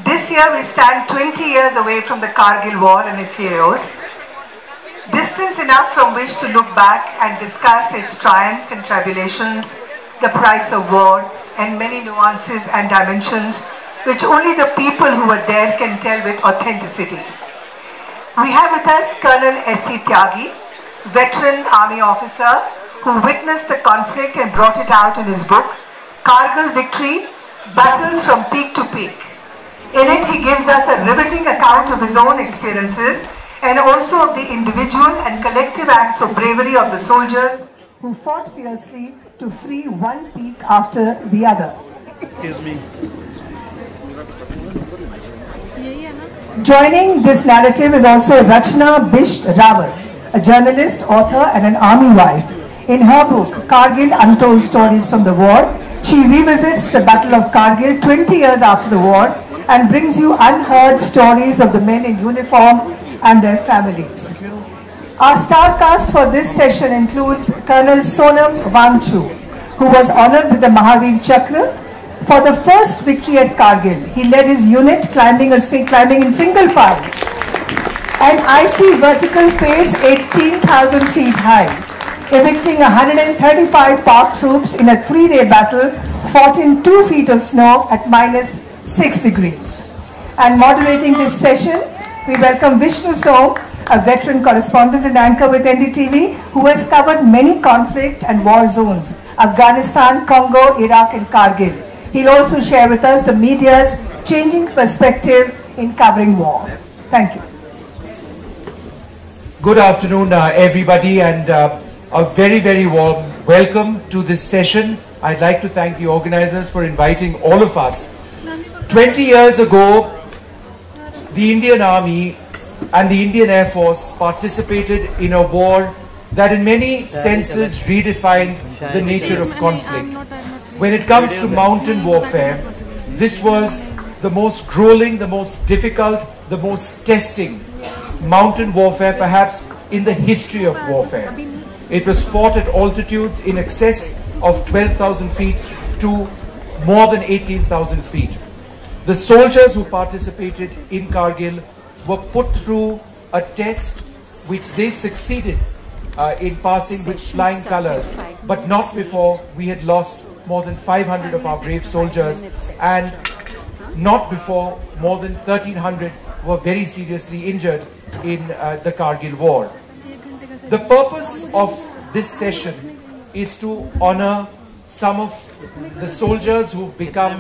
This year we stand 20 years away from the Kargil war and its heroes, distance enough from which to look back and discuss its triumphs and tribulations, the price of war, and many nuances and dimensions which only the people who were there can tell with authenticity. We have with us Colonel S.C. Tyagi, veteran army officer who witnessed the conflict and brought it out in his book, Kargil Victory, Battles from Peak to Peak. In it, he gives us a riveting account of his own experiences and also of the individual and collective acts of bravery of the soldiers who fought fiercely to free one peak after the other. Excuse me. Joining this narrative is also Rachna Bisht Rawat, a journalist, author and an army wife. In her book, Kargil Untold Stories from the War, she revisits the Battle of Kargil 20 years after the war and brings you unheard stories of the men in uniform and their families. Our star cast for this session includes Colonel Sonam Wangchuk, who was honored with the Mahavir Chakra for the first victory at Kargil. He led his unit climbing in single file an icy vertical face 18,000 feet high, evicting 135 Pak troops in a 3-day battle fought in 2 feet of snow at -6 degrees. And moderating this session, we welcome Vishnu Som, a veteran correspondent and anchor with NDTV, who has covered many conflict and war zones, Afghanistan, Congo, Iraq and Kargil. He'll also share with us the media's changing perspective in covering war. Thank you. Good afternoon, everybody, and a very, very warm welcome to this session. I'd like to thank the organizers for inviting all of us. 20 years ago, the Indian Army and the Indian Air Force participated in a war that in many senses redefined the nature of conflict. When it comes to mountain warfare, this was the most grueling, the most difficult, the most testing mountain warfare perhaps in the history of warfare. It was fought at altitudes in excess of 12,000 feet to more than 18,000 feet. The soldiers who participated in Kargil were put through a test which they succeeded in passing with flying colors, but not before we had lost more than 500 of our brave soldiers, and not before more than 1,300 were very seriously injured in the Kargil war. The purpose of this session is to honor some of the soldiers who've become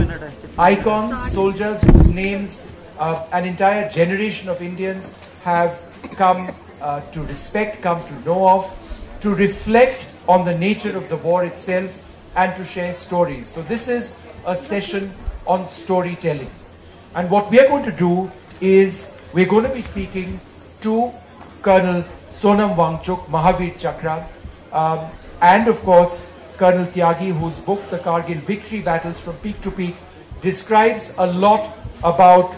icons, soldiers whose names an entire generation of Indians have come to respect, come to know of, to reflect on the nature of the war itself and to share stories. So this is a session on storytelling. And what we are going to do is we're going to be speaking to Colonel Sonam Wangchuk, Mahavir Chakra, and of course Colonel Tyagi, whose book, The Kargil Victory, Battles from Peak to Peak, describes a lot about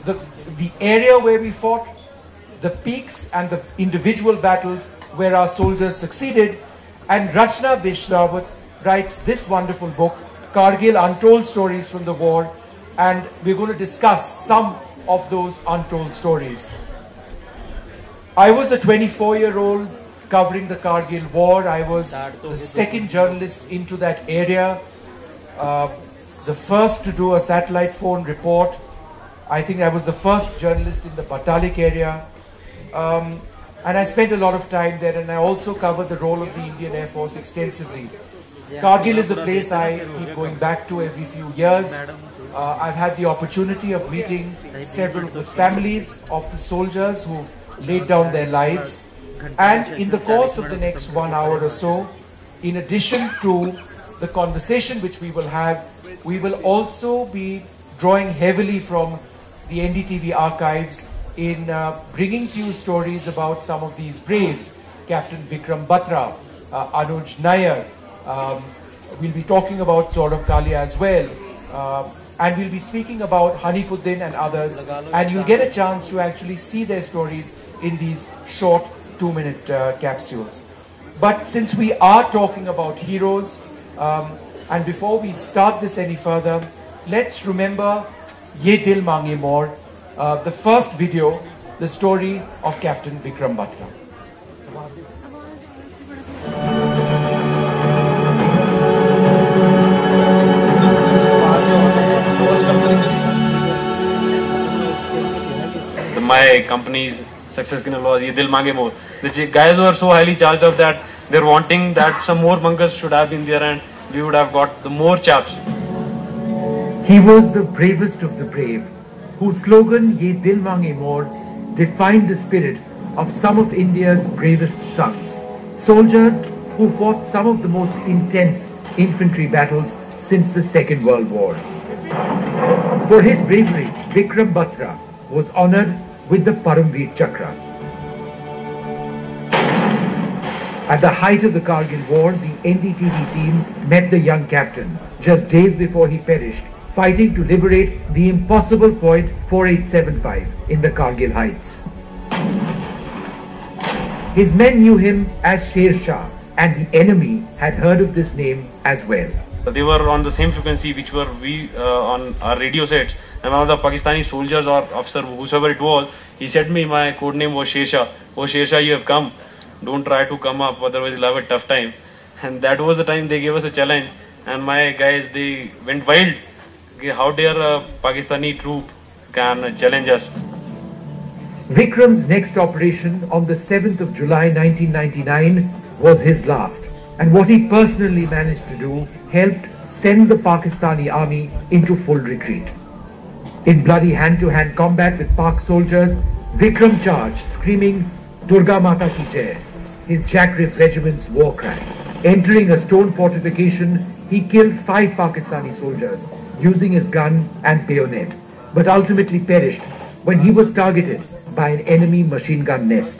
the area where we fought, the peaks and the individual battles where our soldiers succeeded. And Rachna Bisht Rawat writes this wonderful book, Kargil Untold Stories from the War, and we're going to discuss some of those untold stories. I was a 24-year-old covering the Kargil war. I was the second journalist into that area, the first to do a satellite phone report. I think I was the first journalist in the Batalik area. And I spent a lot of time there, and I also covered the role of the Indian Air Force extensively. Kargil is a place I keep going back to every few years. I've had the opportunity of meeting several of the families of the soldiers who laid down their lives. And in the course of the next 1 hour or so, in addition to the conversation which we will have, we will also be drawing heavily from the NDTV archives in bringing to you stories about some of these braves. Captain Vikram Batra, Anuj Nair, we'll be talking about Saurabh Kalia as well, and we'll be speaking about Hanifuddin and others, and you'll get a chance to actually see their stories in these short 2-minute capsules. But since we are talking about heroes, and before we start this any further, let's remember Ye Dil Mange More, the first video, the story of Captain Vikram Batra. My company's success was Ye Dil Mange More. The guys were so highly charged up that they're wanting that some more bunkers should have been there and we would have got the more chaps. He was the bravest of the brave, whose slogan Ye Dil Mange More defined the spirit of some of India's bravest sons, soldiers who fought some of the most intense infantry battles since the Second World War. For his bravery, Vikram Batra was honoured with the Paramveer Chakra. At the height of the Kargil War, the NDTV team met the young captain just days before he perished, fighting to liberate the impossible point 4875 in the Kargil Heights. His men knew him as Sher Shah, and the enemy had heard of this name as well. They were on the same frequency which were we on our radio sets, and one of the Pakistani soldiers or officer, whosoever it was, he said to me, my code name was Sher Shah. Oh Sher Shah, you have come. Don't try to come up, otherwise you'll have a tough time. And that was the time they gave us a challenge, and my guys, they went wild. How dare a Pakistani troop can challenge us? Vikram's next operation on the 7th of July 1999 was his last, and what he personally managed to do helped send the Pakistani army into full retreat. In bloody hand-to-hand combat with Pak soldiers, Vikram charged, screaming Durga Mata Ki Jai, his Jackrip regiment's war cry. Entering a stone fortification, he killed 5 Pakistani soldiers using his gun and bayonet, but ultimately perished when he was targeted by an enemy machine gun nest.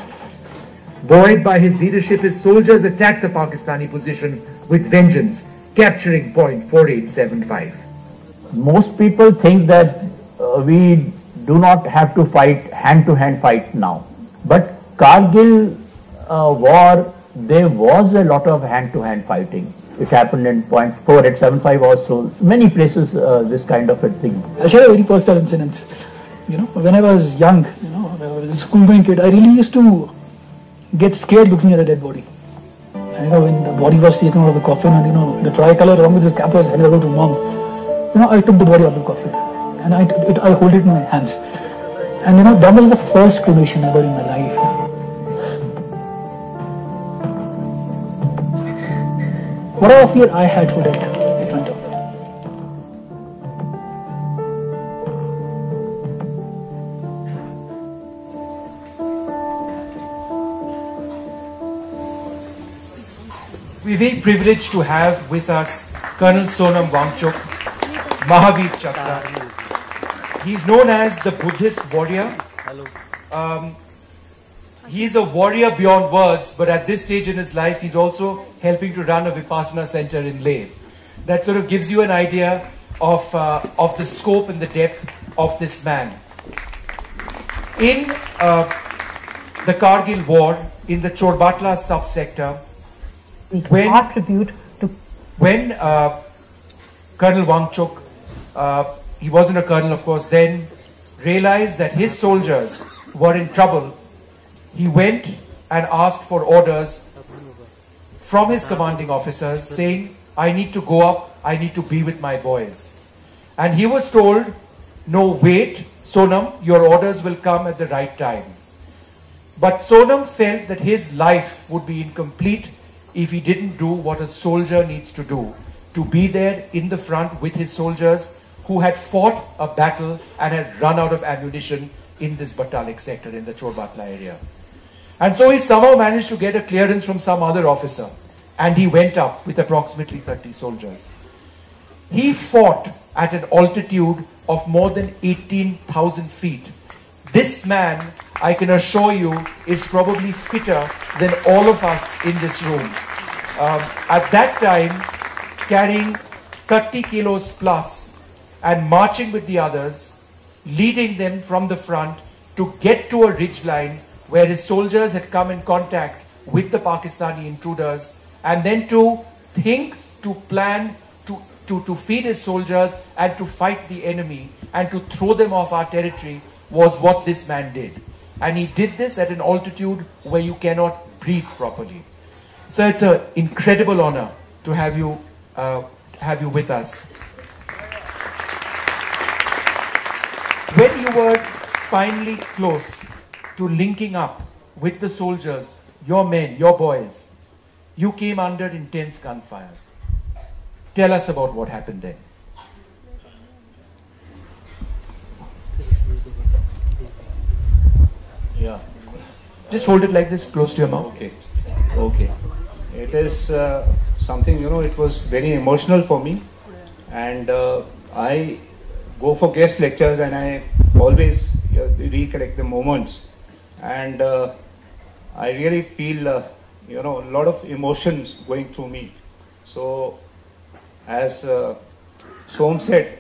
Buoyed by his leadership, his soldiers attacked the Pakistani position with vengeance, capturing point 4875. Most people think that we do not have to fight hand-to-hand fight now, but Kargil war, there was a lot of hand-to-hand fighting. It happened in point 4875 also. Many places this kind of a thing. I'll share a very personal incident. You know, when I was young, when I was a school-going kid, I really used to get scared looking at a dead body. And when the body was taken out of the coffin and the tricolor along with his cap was handed over to mom, I took the body out of the coffin and I hold it in my hands. And that was the first cremation ever in my life. Whatever fear I had for death, it went away. We're very privileged to have with us Colonel Sonam Wangchuk, Mahavir Chakra. He's known as the Buddhist warrior. He's a warrior beyond words, but at this stage in his life, he's also helping to run a Vipassana center in Leh. That sort of gives you an idea of the scope and the depth of this man. In the Kargil war, in the Chorbatla subsector, when Colonel Wangchuk, he wasn't a colonel of course then, realized that his soldiers were in trouble, he went and asked for orders from his commanding officers saying, I need to go up, I need to be with my boys. And he was told, no, wait, Sonam, your orders will come at the right time. But Sonam felt that his life would be incomplete if he didn't do what a soldier needs to do, to be there in the front with his soldiers who had fought a battle and had run out of ammunition in this Batalik sector in the Chorbatla area. And so he somehow managed to get a clearance from some other officer, and he went up with approximately 30 soldiers. He fought at an altitude of more than 18,000 feet. This man, I can assure you, is probably fitter than all of us in this room. At that time, carrying 30 kilos plus and marching with the others, leading them from the front to get to a ridge line where his soldiers had come in contact with the Pakistani intruders, and then to think, to plan, to to feed his soldiers and to fight the enemy and to throw them off our territory was what this man did. And he did this at an altitude where you cannot breathe properly. So it's an incredible honor to have you with us. When you were finally close to linking up with the soldiers, your men, your boys, you came under intense gunfire. Tell us about what happened then. Yeah. Just hold it like this, close to your mouth. Okay. Okay. It is something, it was very emotional for me. And I go for guest lectures and I always recollect the moments. And I really feel, a lot of emotions going through me. So, as Som said,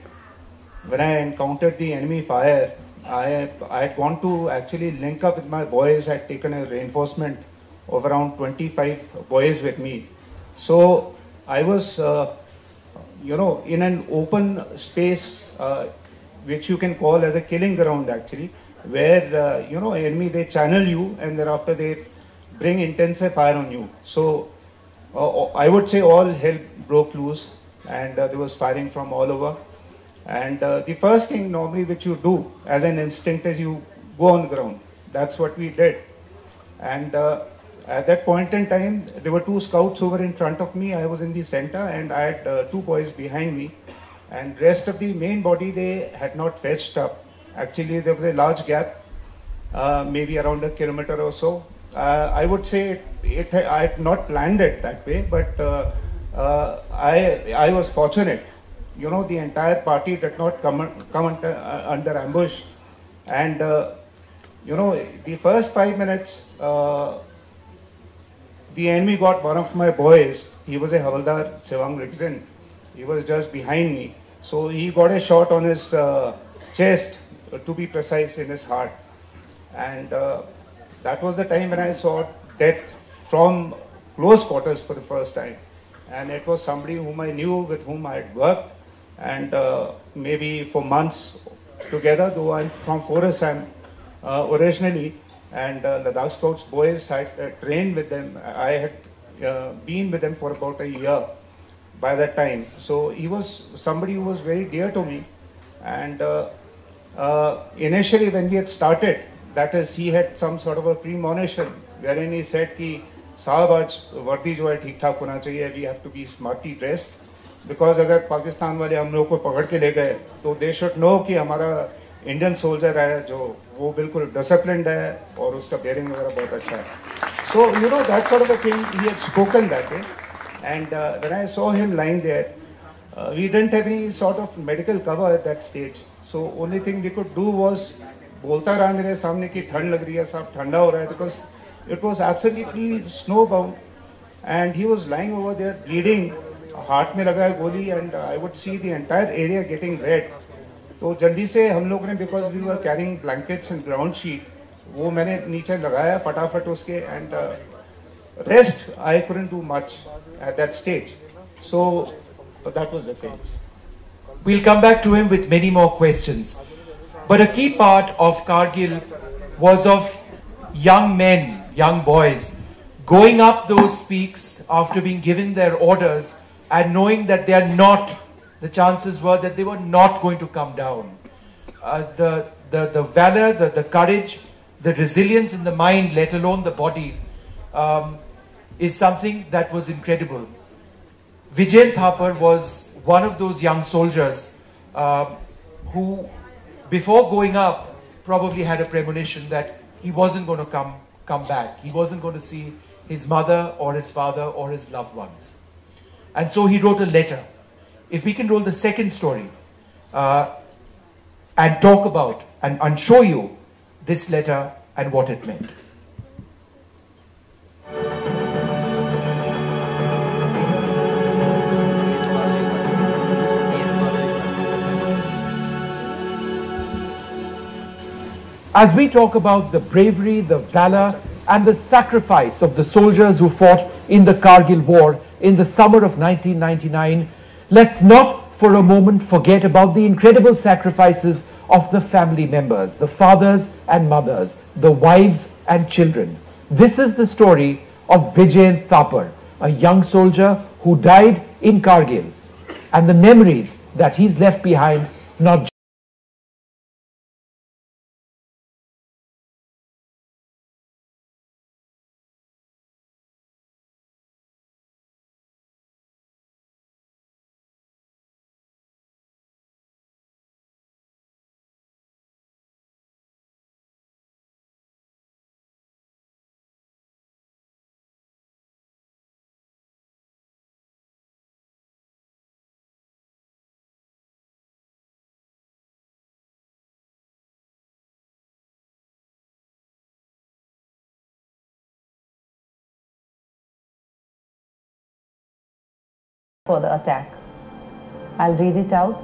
when I encountered the enemy fire, I had gone to actually link up with my boys. I had taken a reinforcement of around 25 boys with me. So I was, in an open space, which you can call as a killing ground actually, where, enemy, they channel you and thereafter they bring intensive fire on you. So I would say all hell broke loose and there was firing from all over. And the first thing normally which you do as an instinct is you go on the ground. That's what we did. And at that point in time, there were two scouts who were in front of me. I was in the center and I had two boys behind me. And rest of the main body, they had not fetched up. Actually, there was a large gap, maybe around a kilometer or so. I would say I had not planned it that way, but I was fortunate. The entire party did not come under ambush. And, the first 5 minutes, the enemy got one of my boys. He was a Havaldar, Sewang Rixin. He was just behind me. So he got a shot on his chest, to be precise, in his heart. And that was the time when I saw death from close quarters for the first time. And it was somebody whom I knew, with whom I had worked. And maybe for months together, though I'm from Forest originally, and Ladakh Scouts boys, I trained with them. I had been with them for about a year by that time. So he was somebody who was very dear to me. And initially when we had started, that is, he had some sort of a premonition wherein he said कि साहब आज वर्दी जो है ठीक ठाक होना चाहिए, we have to be smartly dressed. Because अगर पाकिस्तान वाले हम लोग को पकड़ के ले गए तो दे शुड नो कि हमारा इंडियन सोल्जर है जो वो बिल्कुल डिसिप्लिन्ड है और उसका बेयरिंग वगैरह बहुत अच्छा है. So that sort of a thing he had spoken that way. And when I saw him lying there, we didn't have any sort of medical cover at that stage. So only thing we could do was बोलता रहा मेरे सामने कि ठंड लग रही है साहब, ठंडा हो रहा है, because it was absolutely snowbound and he was lying over there bleeding. Heart में लगा है गोली and I would see the entire area getting red. तो जल्दी से हम लोग ने, because we were carrying blankets and ground sheet, वो मैंने नीचे लगाया फटाफट उसके. And rest I couldn't do much at that stage. So that was the thing. We'll come back to him with many more questions. But a key part of Kargil was of young men, young boys, going up those peaks after being given their orders and knowing that they are not, the chances were that they were not going to come down. The valor, the courage, the resilience in the mind, let alone the body, is something that was incredible. Vijayan Thapar was one of those young soldiers who, before going up, probably had a premonition that he wasn't going to come back. He wasn't going to see his mother or his father or his loved ones. And so he wrote a letter. If we can roll the second story and talk about and show you this letter and what it meant. As we talk about the bravery, the valor and the sacrifice of the soldiers who fought in the Kargil war in the summer of 1999, let's not for a moment forget about the incredible sacrifices of the family members, the fathers and mothers, the wives and children. This is the story of Vijay Thapar, a young soldier who died in Kargil, and the memories that he's left behind, not for the attack. I'll read it out.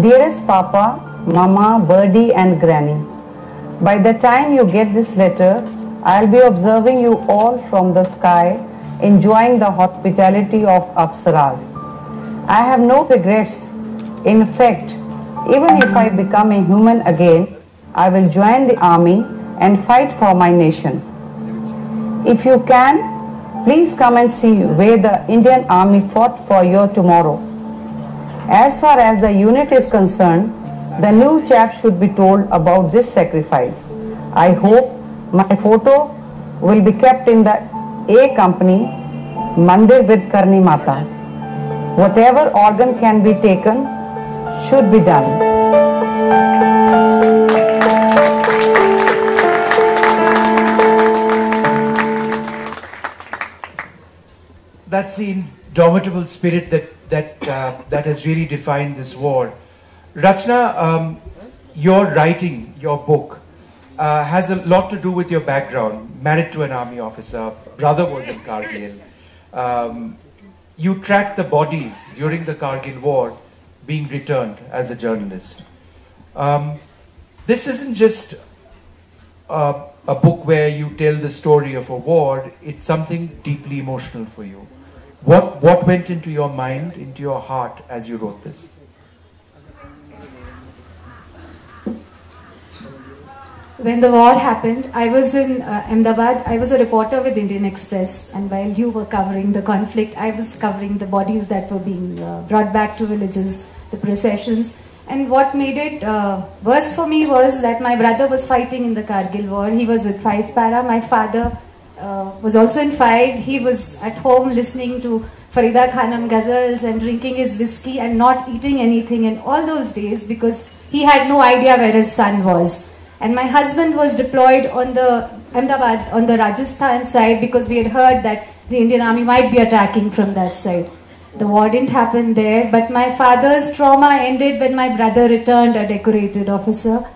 Dearest Papa, Mama, Birdie and Granny, by the time you get this letter, I'll be observing you all from the sky, enjoying the hospitality of Apsaras. I have no regrets. In fact, even if I become a human again, I will join the army and fight for my nation. If you can, please come and see where the Indian Army fought for you tomorrow. As far as the unit is concerned, the new chap should be told about this sacrifice. I hope my photo will be kept in the A Company, Mandir with Karni Mata. Whatever organ can be taken should be done. That's the indomitable spirit that has really defined this war. Rachna, your writing, your book, has a lot to do with your background. Married to an army officer, brother was in Kargil. You tracked the bodies during the Kargil war being returned as a journalist. This isn't just a book where you tell the story of a war, it's something deeply emotional for you. What went into your mind, into your heart as you wrote this? When the war happened, I was in Ahmedabad. I was a reporter with Indian Express, and while you were covering the conflict, I was covering the bodies that were being brought back to villages, the processions. And what made it worse for me was that my brother was fighting in the Kargil war. He was with 5 Para. My father was also in 5. He was at home listening to Farida Khanam ghazals and drinking his whiskey and not eating anything in all those days because he had no idea where his son was. And my husband was deployed on the Ahmedabad, on the Rajasthan side, because we had heard that the Indian Army might be attacking from that side. The war didn't happen there, but my father's trauma ended when my brother returned a decorated officer.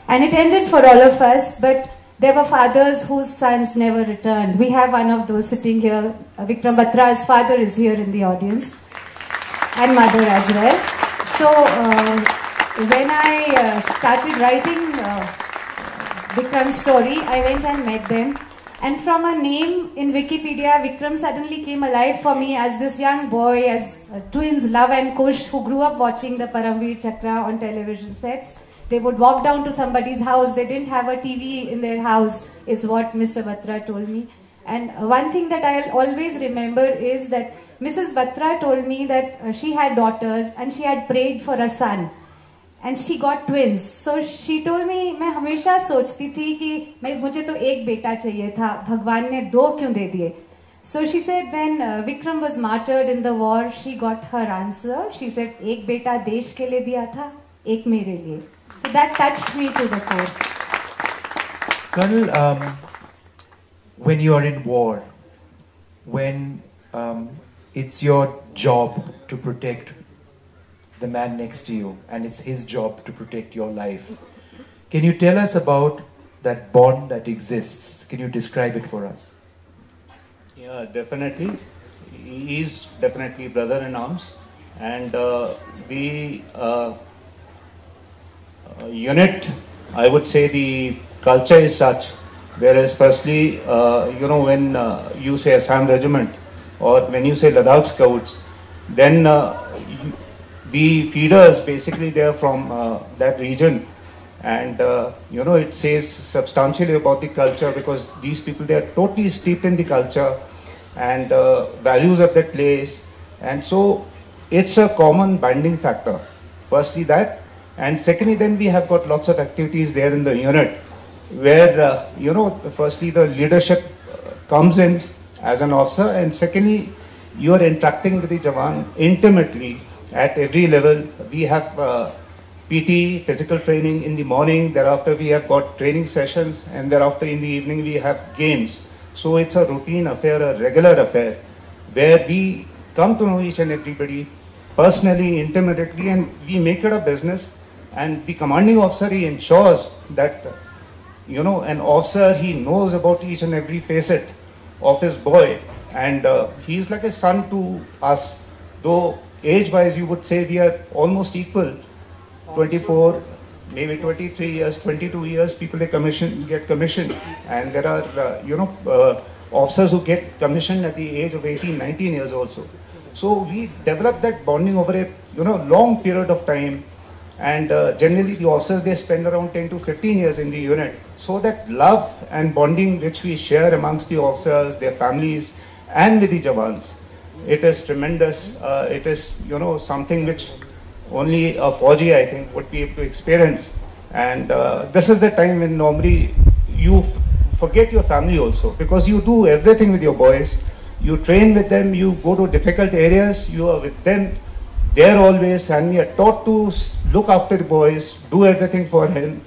And it ended for all of us, but there were fathers whose sons never returned. We have one of those sitting here. Vikram Batra's father is here in the audience, and mother as well. So when I started writing Vikram's story, I went and met them. And from a name in Wikipedia, Vikram suddenly came alive for me as this young boy, as twins Love and Kush, who grew up watching the Paramveer Chakra on television sets. They would walk down to somebody's house. They didn't have a TV in their house, is what Mr. Batra told me. And one thing that I'll always remember is that Mrs. Batra told me that she had daughters and she had prayed for a son. And she got twins. So she told me, मैं हमेशा सोचती थी कि मुझे तो एक बेटा चाहिए था, भगवान ने 2 क्यों दे दिए? So she said when Vikram was martyred in the war, she got her answer. She said, एक बेटा देश के लिए दिया था, एक मेरे लिए. So that touched me to the core. Colonel, when you are in war, when it's your job to protect the man next to you and it's his job to protect your life, can you tell us about that bond that exists? Can you describe it for us? Yeah, definitely. He is definitely brother in arms, and we unit, I would say the culture is such, whereas firstly, when you say Assam regiment or when you say Ladakh Scouts, then we feeders, basically they are from that region, and you know, it says substantially about the culture, because these people, they are totally steeped in the culture and values of that place, and so it's a common binding factor. Firstly that, and secondly then we have got lots of activities there in the unit where you know, firstly the leadership comes in as an officer, and secondly you are interacting with the Jawan intimately at every level. We have PT, physical training in the morning, thereafter we have got training sessions, and thereafter in the evening we have games. So it's a routine affair, a regular affair, where we come to know each and everybody personally, intimately, and we make it a business. And the commanding officer, he ensures that, you know, an officer, he knows about each and every facet of his boy, and he is like a son to us, though age-wise you would say we are almost equal. 24, maybe 23 years, 22 years, people get commissioned, and there are, you know, officers who get commissioned at the age of 18, 19 years also. So we develop that bonding over a, you know, long period of time, and generally the officers, they spend around 10 to 15 years in the unit. So that love and bonding which we share amongst the officers, their families, and with the Jawans, it is tremendous. It is, you know, something which only a Fauji, I think, would be able to experience. And this is the time when normally you forget your family also, because you do everything with your boys. You train with them, you go to difficult areas, you are with them there always, and we are taught to look after the boys, do everything for him.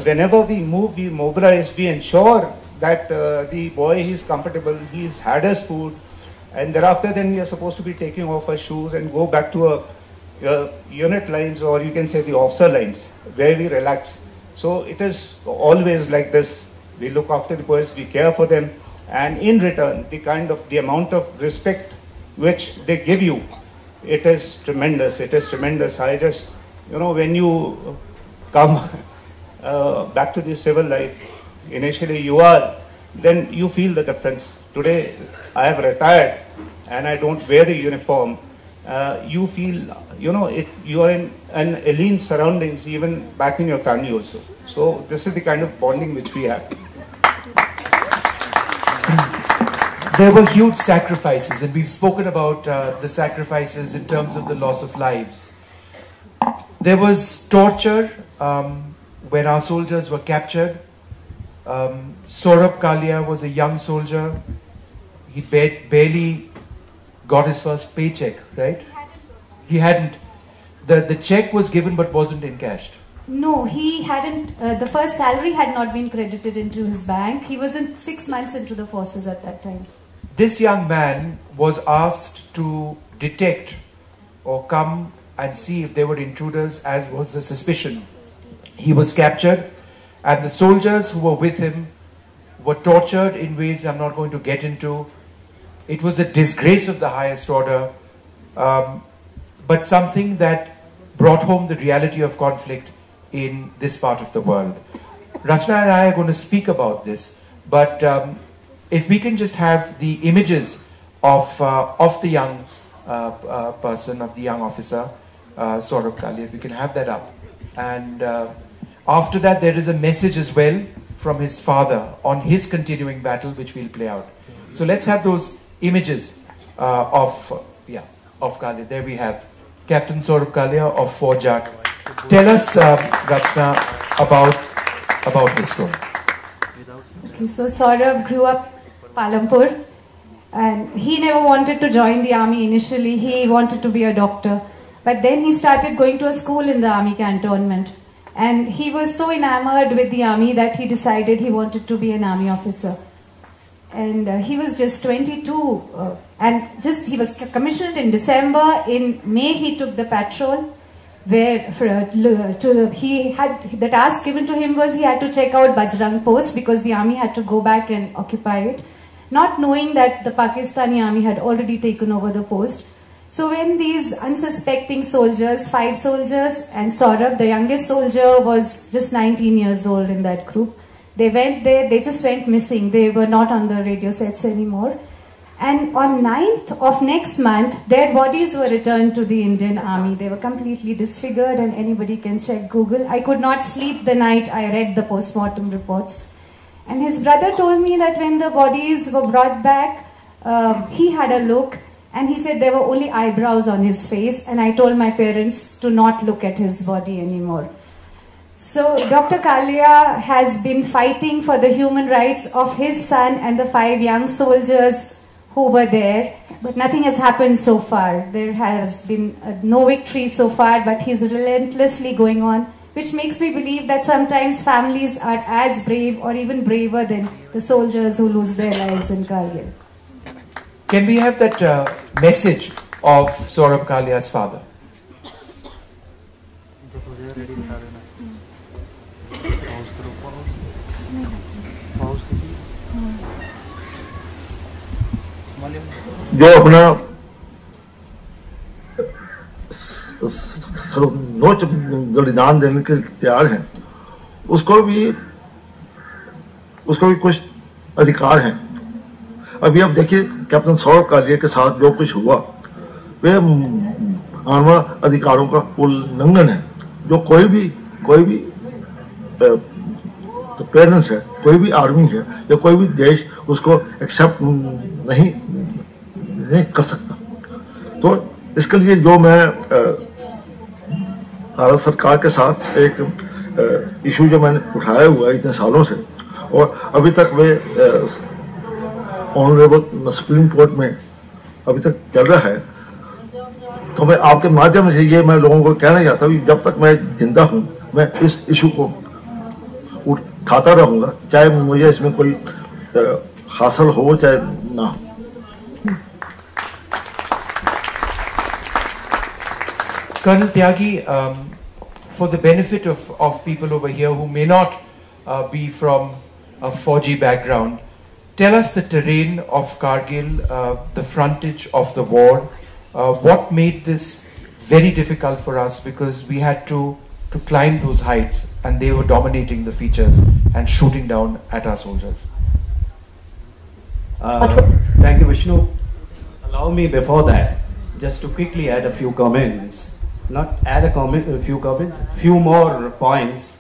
Whenever we move, we mobilize, we ensure that the boy, he is comfortable, he's had his food, and thereafter then we are supposed to be taking off our shoes and go back to a unit lines, or you can say the officer lines, where we relax. So it is always like this. We look after the boys, we care for them, and in return, the amount of respect which they give you, it is tremendous. It is tremendous. I just, you know, when you come back to the civil life, initially you are, then you feel the difference. Today, I have retired and I don't wear the uniform. You feel, you know, you are in an alien surroundings, even back in your family also. So this is the kind of bonding which we have. There were huge sacrifices, and we've spoken about the sacrifices in terms of the loss of lives. There was torture when our soldiers were captured. Saurabh Kalia was a young soldier. He barely got his first paycheck, right? He hadn't. The check was given but wasn't encashed. No, he hadn't. The first salary had not been credited into his bank. He was 6 months into the forces at that time. This young man was asked to detect or come and see if there were intruders, as was the suspicion. He was captured, and the soldiers who were with him were tortured in ways I'm not going to get into. It was a disgrace of the highest order, but something that brought home the reality of conflict in this part of the world. Rachna and I are going to speak about this, but if we can just have the images of the young person, of the young officer, Saurabh Kalia, if we can have that up. And after that, there is a message as well from his father on his continuing battle, which we'll play out. So let's have those images of Kalia. There we have Captain Saurabh Kalia of Fort Jat. Tell us, Rachna, about his story. Okay, so Saurabh grew up Palampur, and he never wanted to join the army initially. He wanted to be a doctor, but then he started going to a school in the army cantonment, and he was so enamored with the army that he decided he wanted to be an army officer. And he was just 22, and he was commissioned in December. In May he took the patrol, where he had the task given to him was he had to check out Bajrang post, because the army had to go back and occupy it, not knowing that the Pakistani army had already taken over the post. So when these unsuspecting soldiers, 5 soldiers, and Saurabh, the youngest soldier, was just 19 years old in that group, they went there, they just went missing. They were not on the radio sets anymore. And on 9th of next month, their bodies were returned to the Indian Army. They were completely disfigured, and anybody can check Google. I could not sleep the night I read the post-mortem reports. And his brother told me that when the bodies were brought back, he had a look, and he said there were only eyebrows on his face, and I told my parents to not look at his body anymore. So Dr. Kalia has been fighting for the human rights of his son and the 5 young soldiers who were there, but nothing has happened so far. There has been no victory so far, but he's relentlessly going on, which makes me believe that sometimes families are as brave or even braver than the soldiers who lose their lives in Kargil. Can we have that message of Saurabh Kalia's father? जो अपना सर्वोच्च बलिदान देने के तैयार हैं, उसको भी कुछ अधिकार हैं। अभी आप देखिए कैप्टन सौरभ कालिया के साथ जो कुछ हुआ, वे मानव अधिकारों का उल्लंघन है। जो कोई भी पेरेंट्स है, कोई भी आर्मी है या कोई भी देश उसको एक्सेप्ट नहीं कर सकता। तो इसके लिए जो मैं भारत सरकार के साथ एक इशू जो मैंने उठाया हुआ है इतने सालों से, और अभी तक वे ऑनरेबल सुप्रीम कोर्ट में अभी तक चल रहा है, तो मैं आपके माध्यम से ये मैं लोगों को कहना चाहता हूँ, जब तक मैं जिंदा हूँ मैं इस इशू को उठाता रहूंगा, चाहे मुझे इसमें कोई हासिल हो चाहे ना हो। Colonel Tyagi, for the benefit of people over here who may not be from a Fauji background, tell us the terrain of Kargil, the frontage of the war. What made this very difficult for us, because we had to climb those heights and they were dominating the features and shooting down at our soldiers. Thank you, Vishnu. Allow me before that just to quickly add a few comments. Not add a few comments, few more points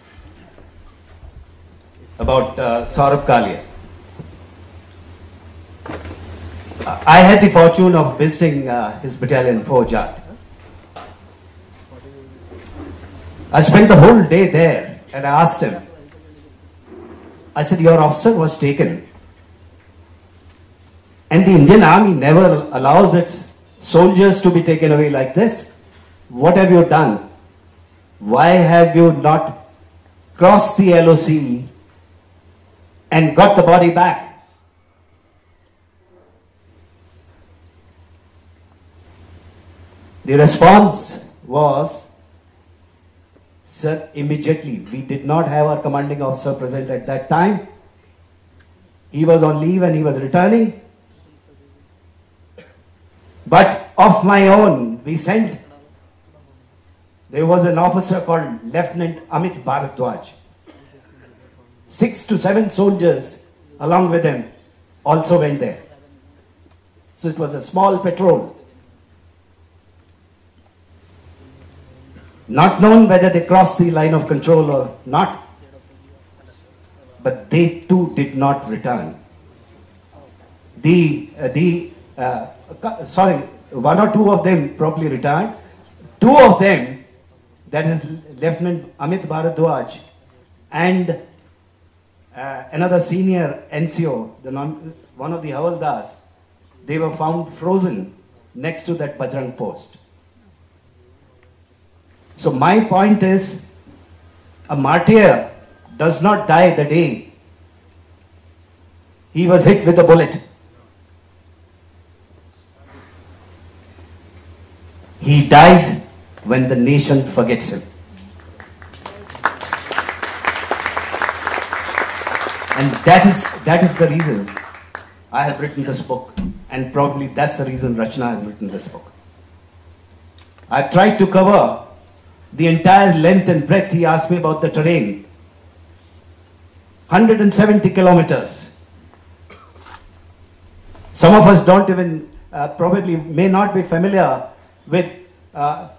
about Saurabh Kalia. I had the fortune of visiting his battalion, Fojat. I spent the whole day there and I asked him, I said, your officer was taken and the Indian Army never allows its soldiers to be taken away like this. What have you done? Why have you not crossed the LOC and got the body back? The response was, sir, immediately. We did not have our commanding officer present at that time. He was on leave and he was returning. But of my own, we sent. There was an officer called Lieutenant Amit Bharadwaj. 6 to 7 soldiers along with him also went there. So it was a small patrol. Not known whether they crossed the line of control or not. But they too did not return. Sorry, 1 or 2 of them probably returned. 2 of them, that is Lieutenant Amit Bharadwaj and another senior NCO, one of the Havaldars, they were found frozen next to that Bajrang post. So my point is, a martyr does not die the day he was hit with a bullet. He dies when the nation forgets him. And that is the reason I have written this book, and probably that's the reason Rachna has written this book. I've tried to cover the entire length and breadth. He asked me about the terrain. 170 kilometers. Some of us don't even, probably may not be familiar with,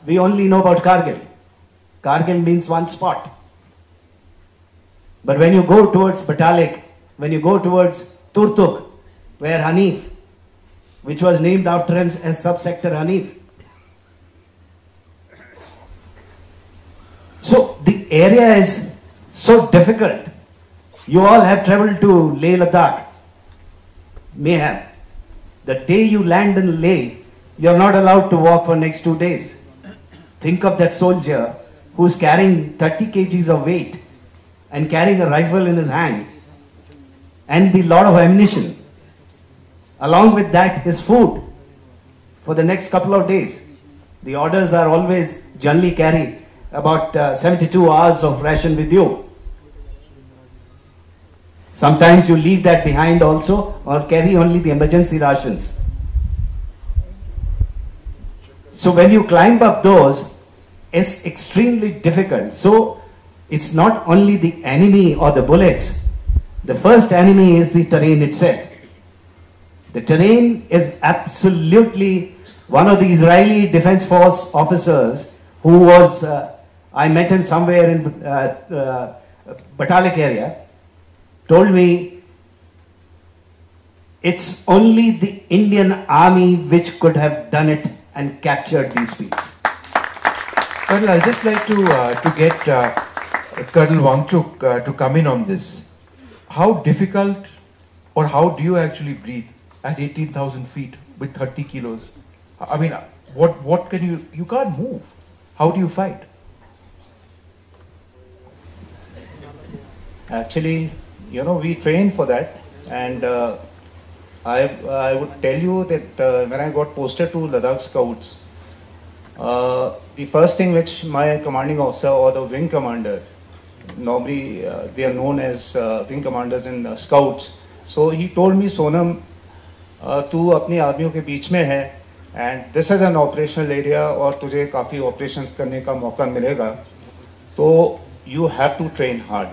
we only know about Kargil. Kargil means one spot. But when you go towards Batalik, when you go towards Turtuk, where Hanif, which was named after him as subsector Hanif. So the area is so difficult. You all have traveled to Leh Ladakh, may have. The day you land in Leh, you are not allowed to walk for next 2 days. Think of that soldier who's carrying 30 kgs of weight and carrying a rifle in his hand and the lot of ammunition. Along with that, his food for the next couple of days. The orders are always generally carry about 72 hours of ration with you. Sometimes you leave that behind also, or carry only the emergency rations. So when you climb up those, it's extremely difficult. So it's not only the enemy or the bullets. The first enemy is the terrain itself. The terrain is absolutely, one of the Israeli Defense Force officers who was, I met him somewhere in Batalik area, told me it's only the Indian army which could have done it and captured these peaks. Colonel, I'd just like to get Colonel Wangchuk to come in on this. How difficult, or how do you actually breathe at 18,000 feet with 30 kilos? I mean, what can you can't move. How do you fight? Actually, we train for that, and I would tell you that when I got posted to Ladakh Scouts, the first thing which my commanding officer or the wing commander, normally they are known as wing commanders in Scouts, so he told me, Sonam, तू अपनी आदमियों के बीच में है and this is an operational area और तुझे काफ़ी operations करने का मौका मिलेगा, तो you have to train hard.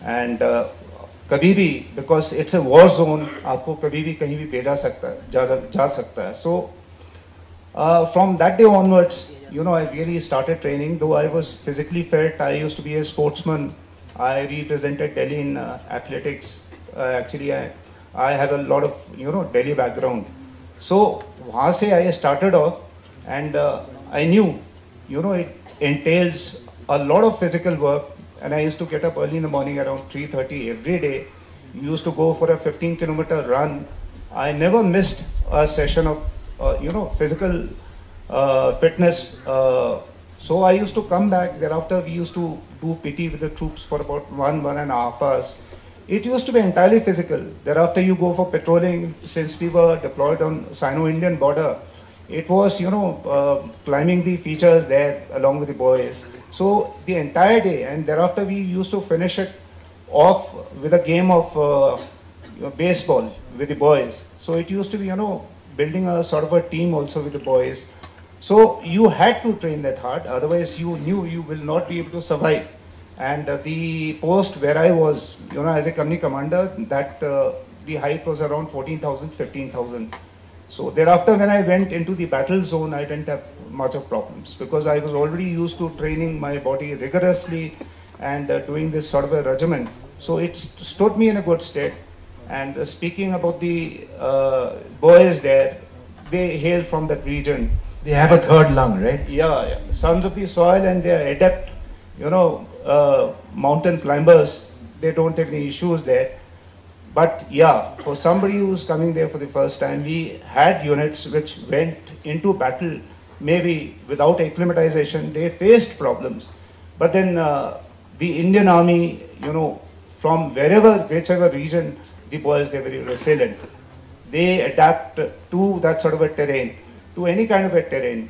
And कभी भी, because it's a war zone, आपको कभी भी कहीं भी भेजा सकता है, जा सकता है. So from that day onwards, I really started training. Though I was physically fit, I used to be a sportsman. I represented Delhi in athletics. Actually, I have a lot of Delhi background. So वहाँ से I started off, and I knew it entails a lot of physical work. And I used to get up early in the morning around 3:30 every day. Used to go for a 15-kilometer run. I never missed a session of physical fitness. So I used to come back. Thereafter, we used to do PT with the troops for about 1.5 hours. It used to be entirely physical. Thereafter, you go for patrolling. Since we were deployed on Sino-Indian border, it was climbing the features there along with the boys. So the entire day, and thereafter we used to finish it off with a game of baseball with the boys. So it used to be building a sort of a team also with the boys. So you had to train that hard, otherwise you knew you will not be able to survive. And the post where I was, as a company commander, that the height was around 14,000, 15,000. So thereafter, when I went into the battle zone, I didn't have much of problems because I was already used to training my body rigorously and doing this sort of a regimen. So it stood me in a good state. And speaking about the boys there, they hail from that region. They have a third lung, right? Yeah. Sons of the soil, and they are adept, mountain climbers. They don't have any issues there. But yeah, for somebody who's coming there for the first time, we had units which went into battle maybe without acclimatization. They faced problems. But then the Indian Army, from whichever region, the boys, they're very resilient. They adapt to that sort of a terrain, to any kind of a terrain,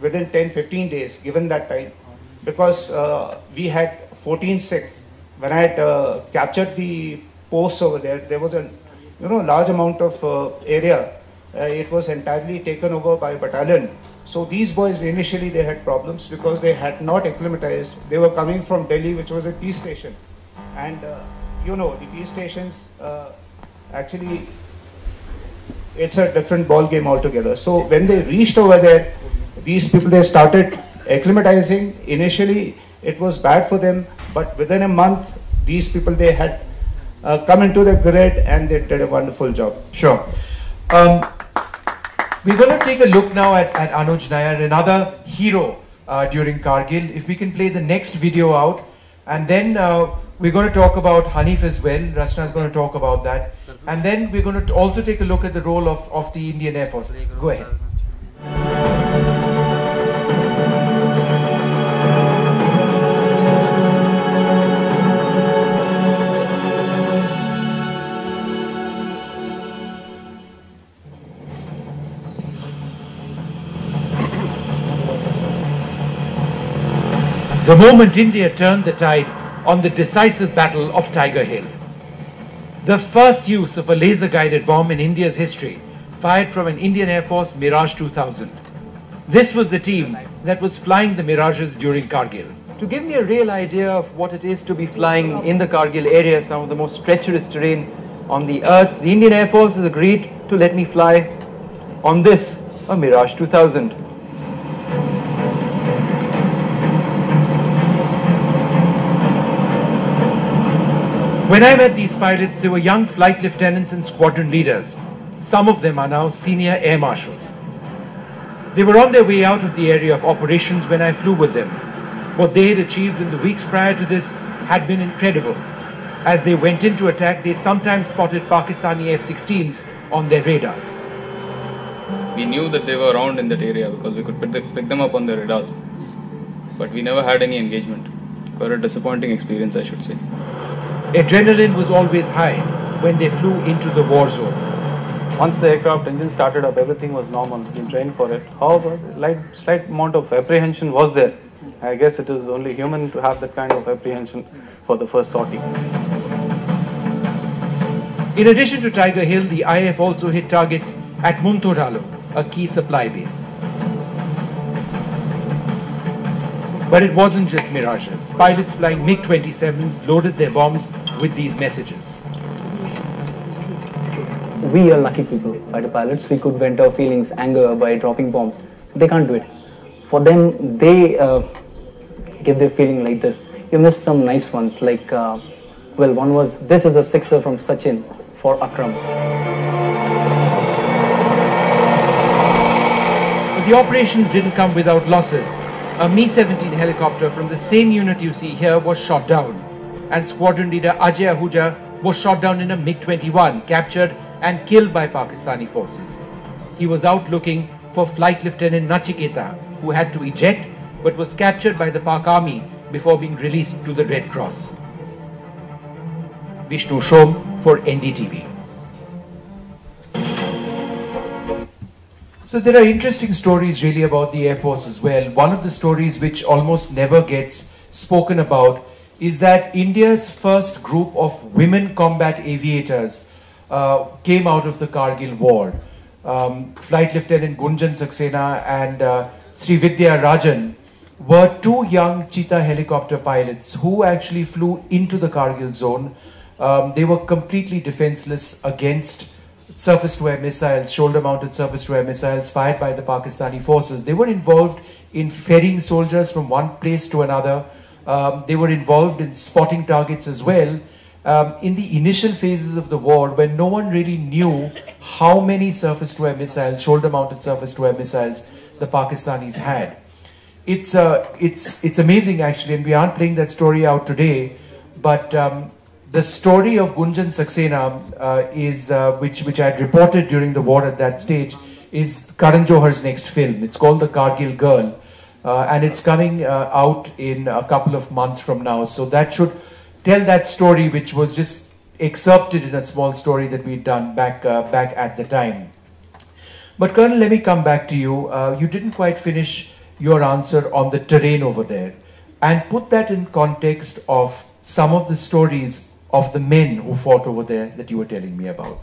within 10-15 days, given that time. Because we had 14 sick. When I had captured the posts over there, there was a large amount of area. It was entirely taken over by a battalion. So these boys initially they had problems because they had not acclimatized. They were coming from Delhi, which was a peace station, and the peace stations actually it's a different ball game altogether. So when they reached over there, these people, they started acclimatizing. Initially, it was bad for them, but within a month, these people, they had come into the grid and they did a wonderful job. Sure. We're going to take a look now at Anuj Nair, another hero during Kargil. If we can play the next video out, and then we're going to talk about Hanif as well. Rachna is going to talk about that. And then we're going to also take a look at the role of the Indian Air Force. Go ahead. The moment India turned the tide on the decisive battle of Tiger Hill. The first use of a laser-guided bomb in India's history, fired from an Indian Air Force Mirage 2000. This was the team that was flying the Mirages during Kargil. To give me a real idea of what it is to be flying in the Kargil area, some of the most treacherous terrain on the earth, the Indian Air Force has agreed to let me fly on this, a Mirage 2000. When I met these pilots, they were young flight lieutenants and squadron leaders. Some of them are now senior air marshals. They were on their way out of the area of operations when I flew with them. What they had achieved in the weeks prior to this had been incredible. As they went in to attack, they sometimes spotted Pakistani F-16s on their radars. We knew that they were around in that area because we could pick them up on the radars. But we never had any engagement. Quite a disappointing experience, I should say. Adrenaline was always high when they flew into the war zone. Once the aircraft engine started up, everything was normal. We trained for it. However, slight amount of apprehension was there. I guess it is only human to have that kind of apprehension for the first sortie. In addition to Tiger Hill, the IF also hit targets at Muntoralo, a key supply base. But it wasn't just mirages. Pilots flying MiG-27s loaded their bombs with these messages. We are lucky people, fighter pilots. We could vent our feelings, anger by dropping bombs. They can't do it. For them, they give their feeling like this. You missed some nice ones, like, well, one was, this is a sixer from Sachin for Akram. But the operations didn't come without losses. A Mi-17 helicopter from the same unit you see here was shot down, and squadron leader Ajay Ahuja was shot down in a MiG-21, captured and killed by Pakistani forces. He was out looking for Flight Lieutenant Nachiketa, who had to eject but was captured by the Pak Army before being released to the Red Cross. Vishnu Shom for NDTV. So there are interesting stories really about the Air Force as well. One of the stories which almost never gets spoken about is that India's first group of women combat aviators came out of the Kargil war. Flight Lieutenant Gunjan Saxena and Srividya Rajan were two young Cheetah helicopter pilots who actually flew into the Kargil zone. They were completely defenseless against surface-to-air missiles, shoulder-mounted surface-to-air missiles fired by the Pakistani forces. They were involved in ferrying soldiers from one place to another. They were involved in spotting targets as well. In the initial phases of the war, when no one really knew how many surface-to-air missiles, shoulder-mounted surface-to-air missiles, the Pakistanis had. It's amazing actually, and we aren't playing that story out today, but the story of Gunjan Saxena which I had reported during the war at that stage, is Karan Johar's next film. It's called The Kargil Girl, and it's coming out in a couple of months from now. So that should tell that story, which was just excerpted in a small story that we'd done back at the time. But Colonel, let me come back to you. You didn't quite finish your answer on the terrain over there, and put that in context of some of the stories of the men who fought over there that you were telling me about.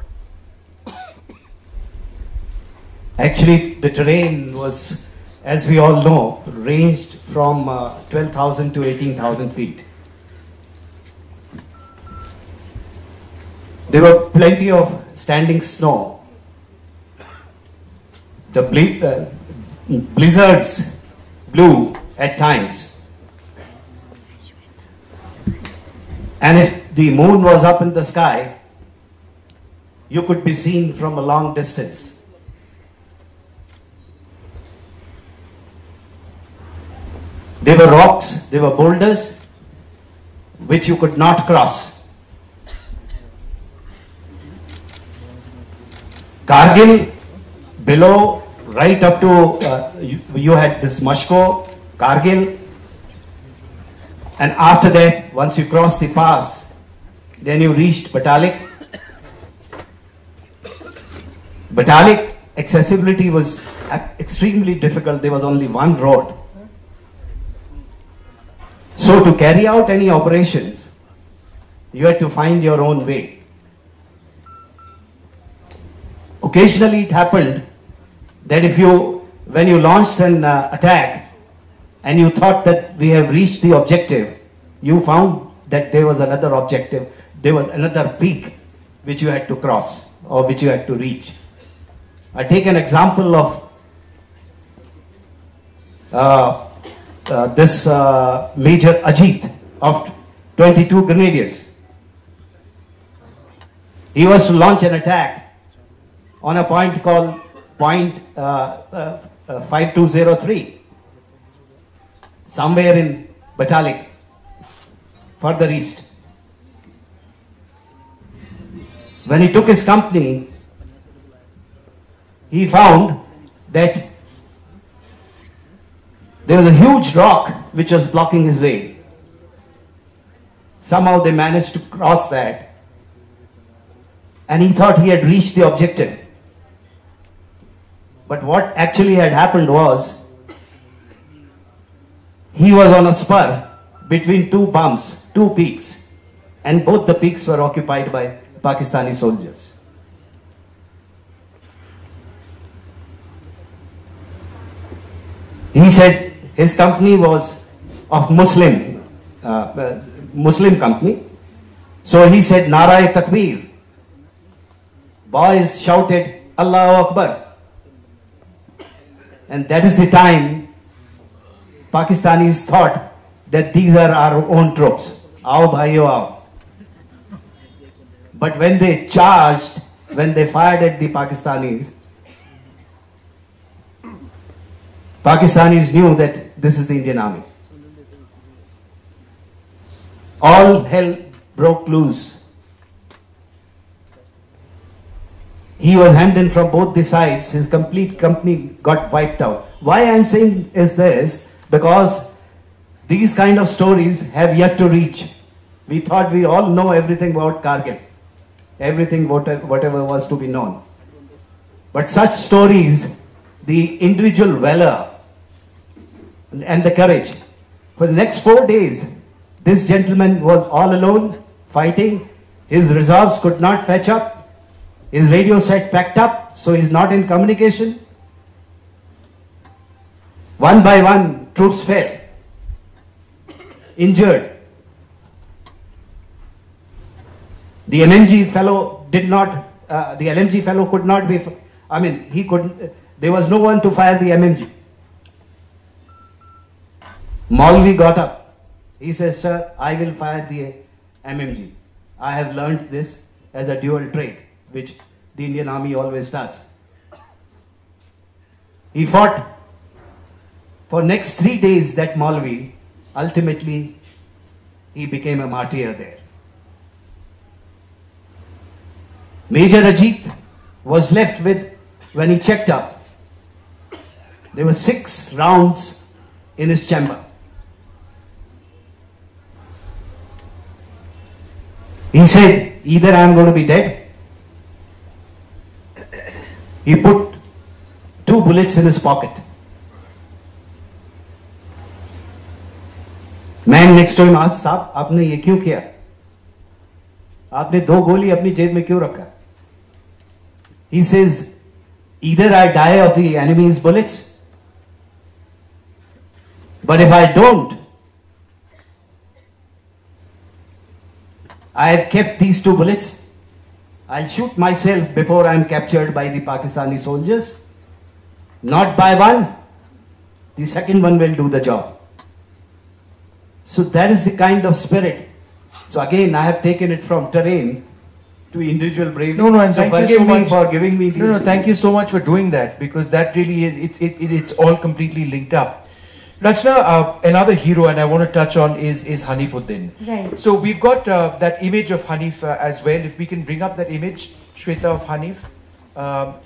Actually, the terrain was, as we all know, ranged from 12,000 to 18,000 feet. There were plenty of standing snow, the blizzards blew at times. And if the moon was up in the sky, you could be seen from a long distance. There were rocks, there were boulders, which you could not cross. Kargil, below, right up to, you had this Mashko, Kargil, and after that, once you crossed the pass, then you reached Batalik. Batalik, accessibility was extremely difficult. There was only one road. So to carry out any operations, you had to find your own way. Occasionally it happened that when you launched an attack and you thought that we have reached the objective, you found that there was another objective, there was another peak which you had to cross or which you had to reach. I take an example of this Major Ajit of 22 Grenadiers. He was to launch an attack on a point called point 5203, somewhere in Batalik, further east. When he took his company, he found that there was a huge rock which was blocking his way. Somehow they managed to cross that, and he thought he had reached the objective. But what actually had happened was, he was on a spur between two bumps, two peaks, and both the peaks were occupied by Pakistani soldiers. He said his company was of Muslim company. So he said, Nara Takbir. Boys shouted, Allahu Akbar. And that is the time Pakistanis thought that these are our own troops. Aao bhaiyo aao. But when they charged, when they fired at the Pakistanis knew that this is the Indian Army. All hell broke loose. He was hemmed in from both the sides. His complete company got wiped out. Why I am saying is this, because these kind of stories have yet to reach. We thought we all know everything about Kargil, everything whatever was to be known. But such stories, the individual valor and the courage. For the next 4 days, this gentleman was all alone, fighting. His reserves could not fetch up. His radio set packed up, so he's not in communication. One by one, troops fell, injured. The LMG fellow could not be, there was no one to fire the MMG. Maulvi got up. He says, sir, I will fire the MMG. I have learned this as a dual trade, which the Indian Army always does. He fought for next 3 days, that Maulvi. Ultimately, he became a martyr there. Major Ajit was left with, when he checked up, there were 6 rounds in his chamber. He said, either I am going to be dead. He put 2 bullets in his pocket. Man next to him asked, साहब आपने ये क्यों किया? आपने 2 गोली अपनी जेब में क्यों रखा? He says, either I die of the enemy's bullets, but if I don't, I have kept these 2 bullets. I'll shoot myself before I am captured by the Pakistani soldiers. not by one, the second one will do the job. So that is the kind of spirit. So again, I have taken it from terrain to individual bravery. No, and so thank you forgive so me much for giving me. No, thank you so much for doing that, because that really is, it's all completely linked up. Rachna, another hero, and I want to touch on is Hanifuddin. Right. So we've got that image of Hanif as well. If we can bring up that image, Shweta, of Hanif,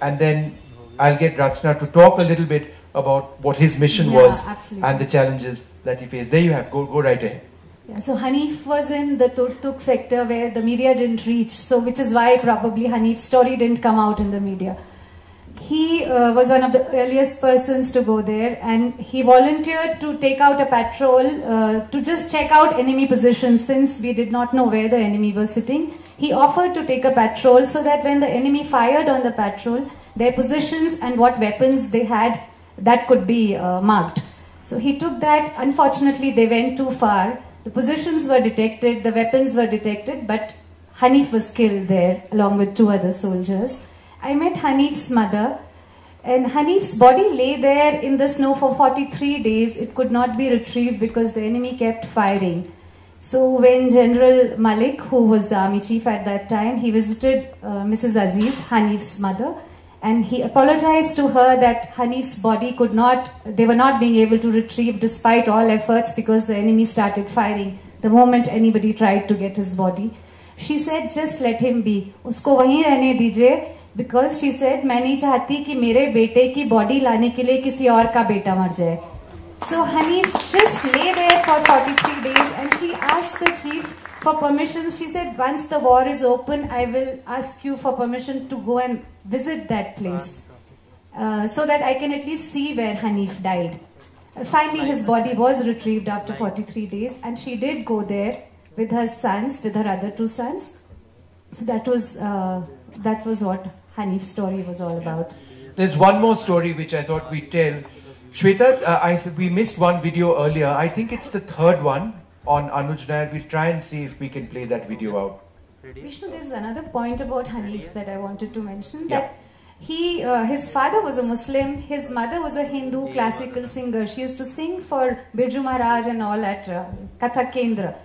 and then I'll get Rachna to talk a little bit about what his mission was absolutely. and the challenges that he faced. There you have. Go right ahead. Yeah, so Hanif was in the Turtuk sector where the media didn't reach, so which is why probably Hanif's story didn't come out in the media. He was one of the earliest persons to go there, and he volunteered to take out a patrol to just check out enemy positions, since we did not know where the enemy was sitting. He offered to take a patrol so that when the enemy fired on the patrol, their positions and what weapons they had, that could be marked. So he took that. Unfortunately, they went too far. The positions were detected, the weapons were detected, but Hanif was killed there along with 2 other soldiers. I met Hanif's mother, and Hanif's body lay there in the snow for 43 days. It could not be retrieved because the enemy kept firing. So when General Malik, who was the army chief at that time, he visited Mrs. Aziz, Hanif's mother, and he apologized to her that Hanif's body they were not being able to retrieve despite all efforts, because the enemy started firing the moment anybody tried to get his body. She said, just let him be. Usko wahin rehne dijiye, because she said, मैं नहीं चाहती कि मेरे बेटे की body लाने के लिए किसी और का बेटा मर जाए. So Hanif just lay there for 43 days, and she asked the chief for permission. She said, once the war is open, I will ask you for permission to go and visit that place so that I can at least see where Hanif died. Finally, his body was retrieved after 43 days, and she did go there with her sons, with her other 2 sons. So that was what Hanif's story was all about. There's one more story which I thought we'd tell. Shweta, we missed one video earlier. I think it's the 3rd one on Anuj Nair. We'll try and see if we can play that video out. Vishnu, there's another point about Hanif that I wanted to mention. That his father was a Muslim, his mother was a Hindu classical singer. She used to sing for Birju Maharaj and all at Kathak Kendra.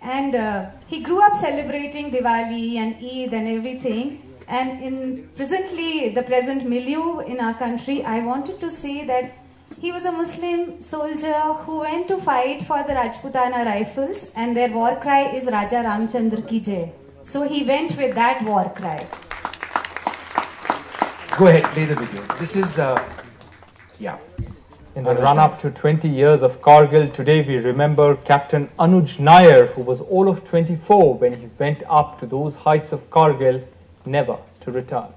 And he grew up celebrating Diwali and Eid and everything. And in the present milieu in our country, I wanted to say that he was a Muslim soldier who went to fight for the Rajputana Rifles, and their war cry is Raja Ramchandra Ki Jai. So he went with that war cry. Go ahead, play the video. This is, In the run-up to 20 years of Kargil, today we remember Captain Anuj Nair, who was all of 24 when he went up to those heights of Kargil, never to return.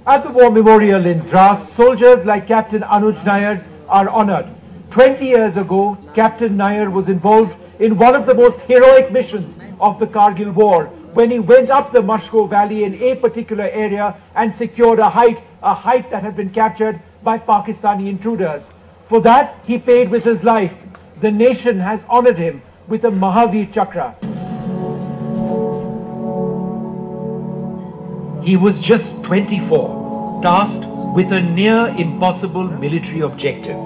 At the War Memorial in Dras, soldiers like Captain Anuj Nair are honored. 20 years ago, Captain Nair was involved in one of the most heroic missions of the Kargil War, when he went up the Mashko Valley in a particular area and secured a height that had been captured by Pakistani intruders. For that, he paid with his life. The nation has honored him with a Mahavir Chakra. He was just 24, tasked with a near impossible military objective.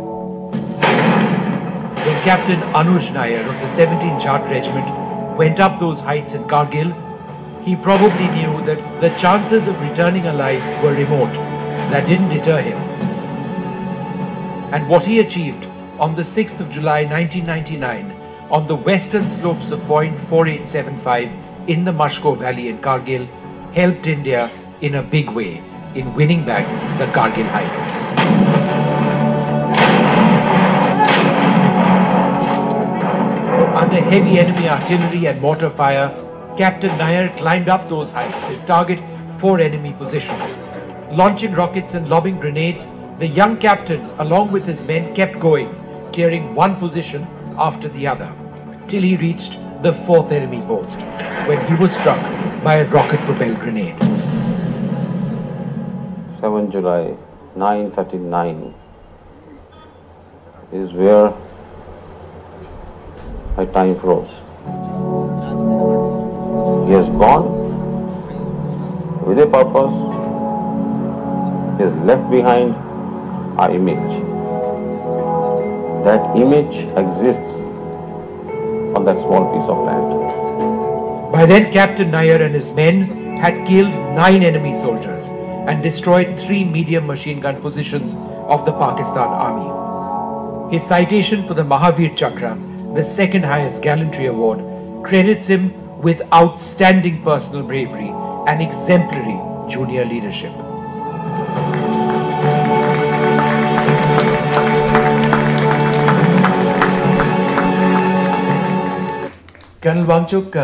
When Captain Anuj Nair of the 17th Jat Regiment went up those heights in Kargil, he probably knew that the chances of returning alive were remote. That didn't deter him. And what he achieved on the 6th of July 1999 on the western slopes of point 4875 in the Mashko Valley in Kargil helped India in a big way in winning back the Kargil heights. Under heavy enemy artillery and mortar fire, Captain Nair climbed up those heights, his target 4 enemy positions. Launching rockets and lobbing grenades, the young captain, along with his men, kept going, clearing one position after the other, till he reached the 4th enemy post, when he was struck by a rocket-propelled grenade. 7 July 9:39. is where my time froze. He has gone with a purpose. He has left behind an image. That image exists on that small piece of land. By then, Captain Nair and his men had killed 9 enemy soldiers and destroyed 3 medium machine gun positions of the Pakistan Army. His citation for the Mahavir Chakra, the second highest gallantry award, credits him with outstanding personal bravery and exemplary junior leadership. Colonel Wangchuk,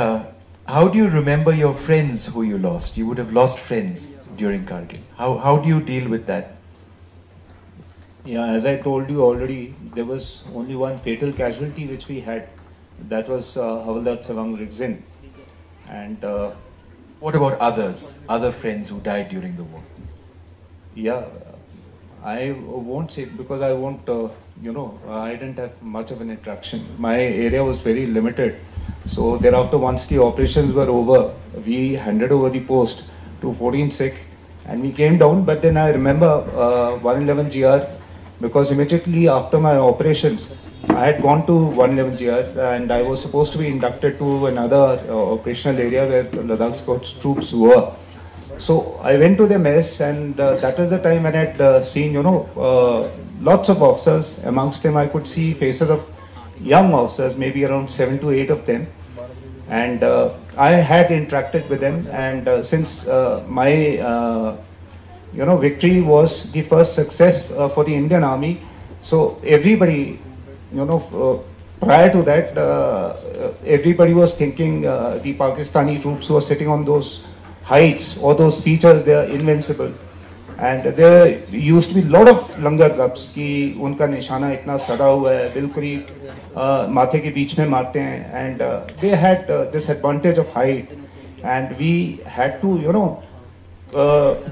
how do you remember your friends who you lost? You would have lost friends during Kargil. How do you deal with that? Yeah, as I told you already, there was only one fatal casualty which we had. That was Havaldar Sewang Rigzin. And what about others, other friends who died during the war? Yeah, I won't say, because I won't, I didn't have much of an interaction. My area was very limited. So thereafter, once the operations were over, we handed over the post to 14th Sikh and we came down. But then I remember 111 GR, because immediately after my operations, I had gone to 111 GR and I was supposed to be inducted to another operational area where Ladakh Scouts troops were. So I went to the mess, and that is the time when I had seen, lots of officers. Amongst them I could see faces of young officers, maybe around 7 to 8 of them. And I had interacted with them, and since my victory was the first success for the Indian Army, so everybody, prior to that, everybody was thinking the Pakistani troops who were sitting on those heights or those features, they are invincible. And there used to be a lot of langar cups कि उनका निशाना इतना सड़ा हुआ है, बिल्कुल ही माथे के बीच में मारते हैं, and they had this advantage of height, and we had to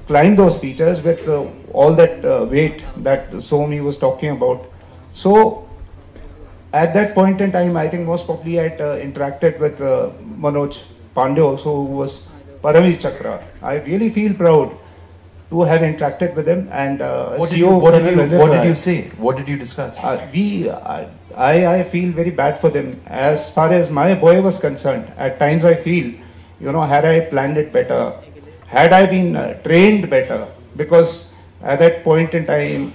climb those features with all that weight that Somi was talking about. So at that point in time, I think most probably I had interacted with Manoj Pandey also, who was Paramir Chakra. I really feel proud to have interacted with him. And what did you say? What did you discuss? I feel very bad for them. As far as my boy was concerned, at times I feel, had I planned it better, had I been trained better, because at that point in time,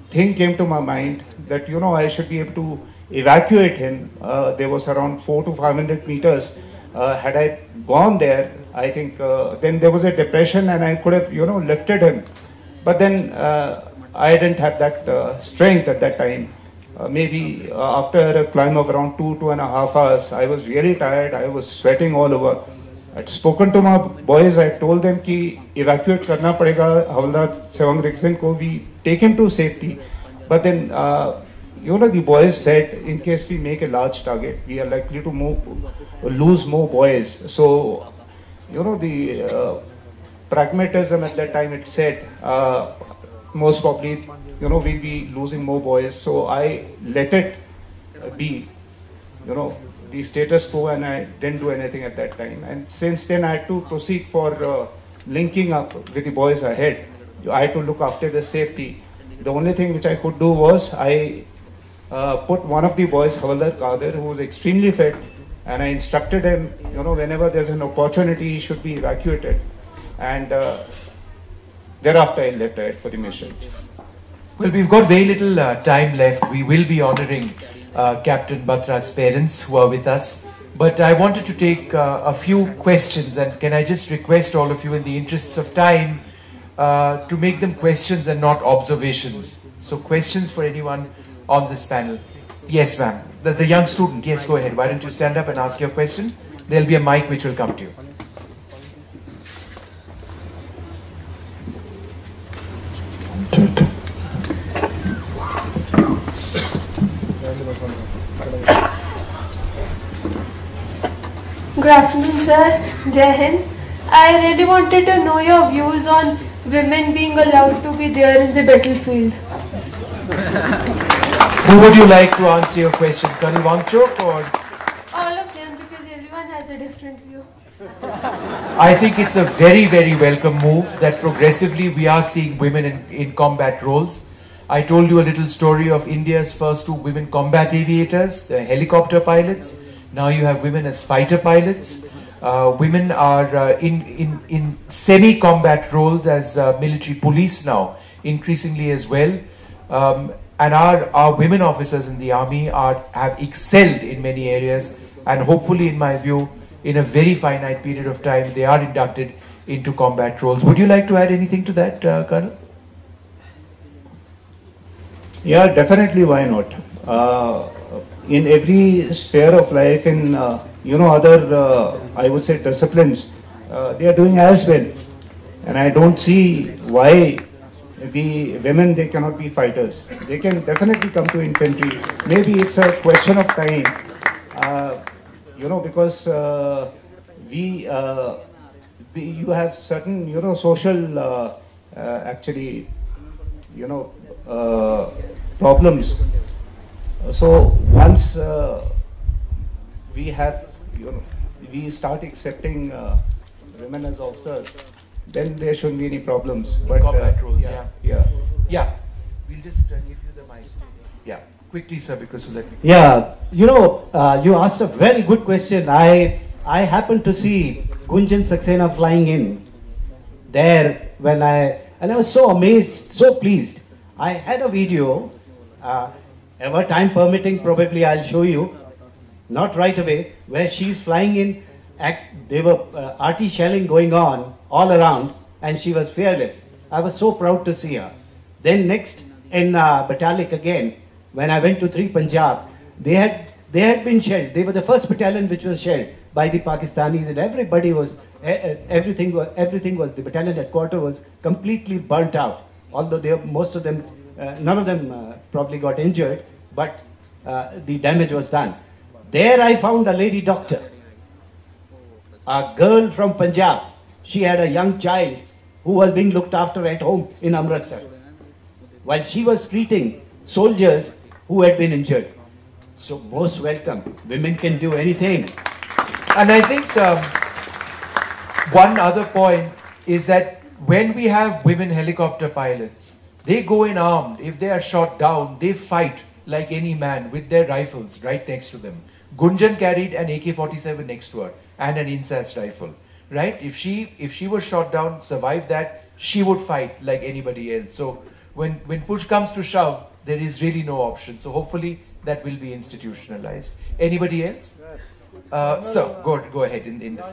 thing came to my mind that, I should be able to evacuate him. There was around 400 to 500 meters. Had I gone there, I think then there was a depression and I could have, lifted him. But then I didn't have that strength at that time. Maybe after a climb of around 2.5 hours, I was really tired. I was sweating all over. I'd spoken to my boys. I told them कि evacuate करना पड़ेगा Havaldar Sewang Rigzin को. We take him to safety. But then the boys said, in case we make a large target, we are likely to lose more boys. So, the pragmatism at that time, it said, most probably, we'll be losing more boys. So I let it be, the status quo, and I didn't do anything at that time. And since then, I had to proceed for linking up with the boys ahead. I had to look after the safety. The only thing which I could do was I put one of the boys, Havaldar Kadir, who was extremely fit, and I instructed him, whenever there's an opportunity, he should be evacuated. And thereafter, I left ahead for the mission. Well, we've got very little time left. We will be honoring Captain Batra's parents who are with us. But I wanted to take a few questions, and can I just request all of you, in the interests of time, to make them questions and not observations. So questions for anyone on this panel. Yes, ma'am. The young student. Yes, go ahead. Why don't you stand up and ask your question? There'll be a mic which will come to you. Good afternoon, sir. Jai Hind. I really wanted to know your views on women being allowed to be there in the battlefield. Who would you like to answer your question, Colonel Wangchuk or? All of them, because everyone has a different view. I think it's a very, very welcome move that progressively we are seeing women in combat roles. I told you a little story of India's first 2 women combat aviators, the helicopter pilots. Now you have women as fighter pilots. Women are in semi-combat roles as military police now, increasingly as well. And our women officers in the army have excelled in many areas, and hopefully, in my view, in a very finite period of time, they are inducted into combat roles. Would you like to add anything to that, Colonel? Yeah, definitely. Why not? In every sphere of life, in other, I would say, disciplines, they are doing as well, and I don't see why the women, they cannot be fighters. They can definitely come to infantry. Maybe it's a question of time, because you have certain, social, actually, problems. So once we start accepting women as officers, then there shouldn't be any problems. But combat roles, yeah. We'll just give you the mic. Yeah, quickly, sir, because let me. Yeah, you asked a very good question. I happened to see Gunjan Saxena flying in there and I was so amazed, so pleased. I had a video. Ever time permitting, probably I'll show you. Not right away, where she's flying in. They were RT shelling going on all around, and she was fearless. I was so proud to see her. Then next in Batalic again, when I went to 3 Punjab, they had been shelled. They were the first battalion which was shelled by the Pakistanis, and everybody was everything was the battalion headquarters was completely burnt out. Although most of them, none of them probably got injured, but the damage was done. There I found a lady doctor, a girl from Punjab. She had a young child who was being looked after at home in Amritsar, while she was treating soldiers who had been injured. So most welcome. Women can do anything. And I think one other point is that when we have women helicopter pilots, they go in armed. If they are shot down, they fight like any man with their rifles right next to them. Gunjan carried an AK-47 next to her and an INSAS rifle, right? If she was shot down, survived that, she would fight like anybody else. So when push comes to shove, there is really no option. So hopefully that will be institutionalized. Anybody else? So go ahead in the.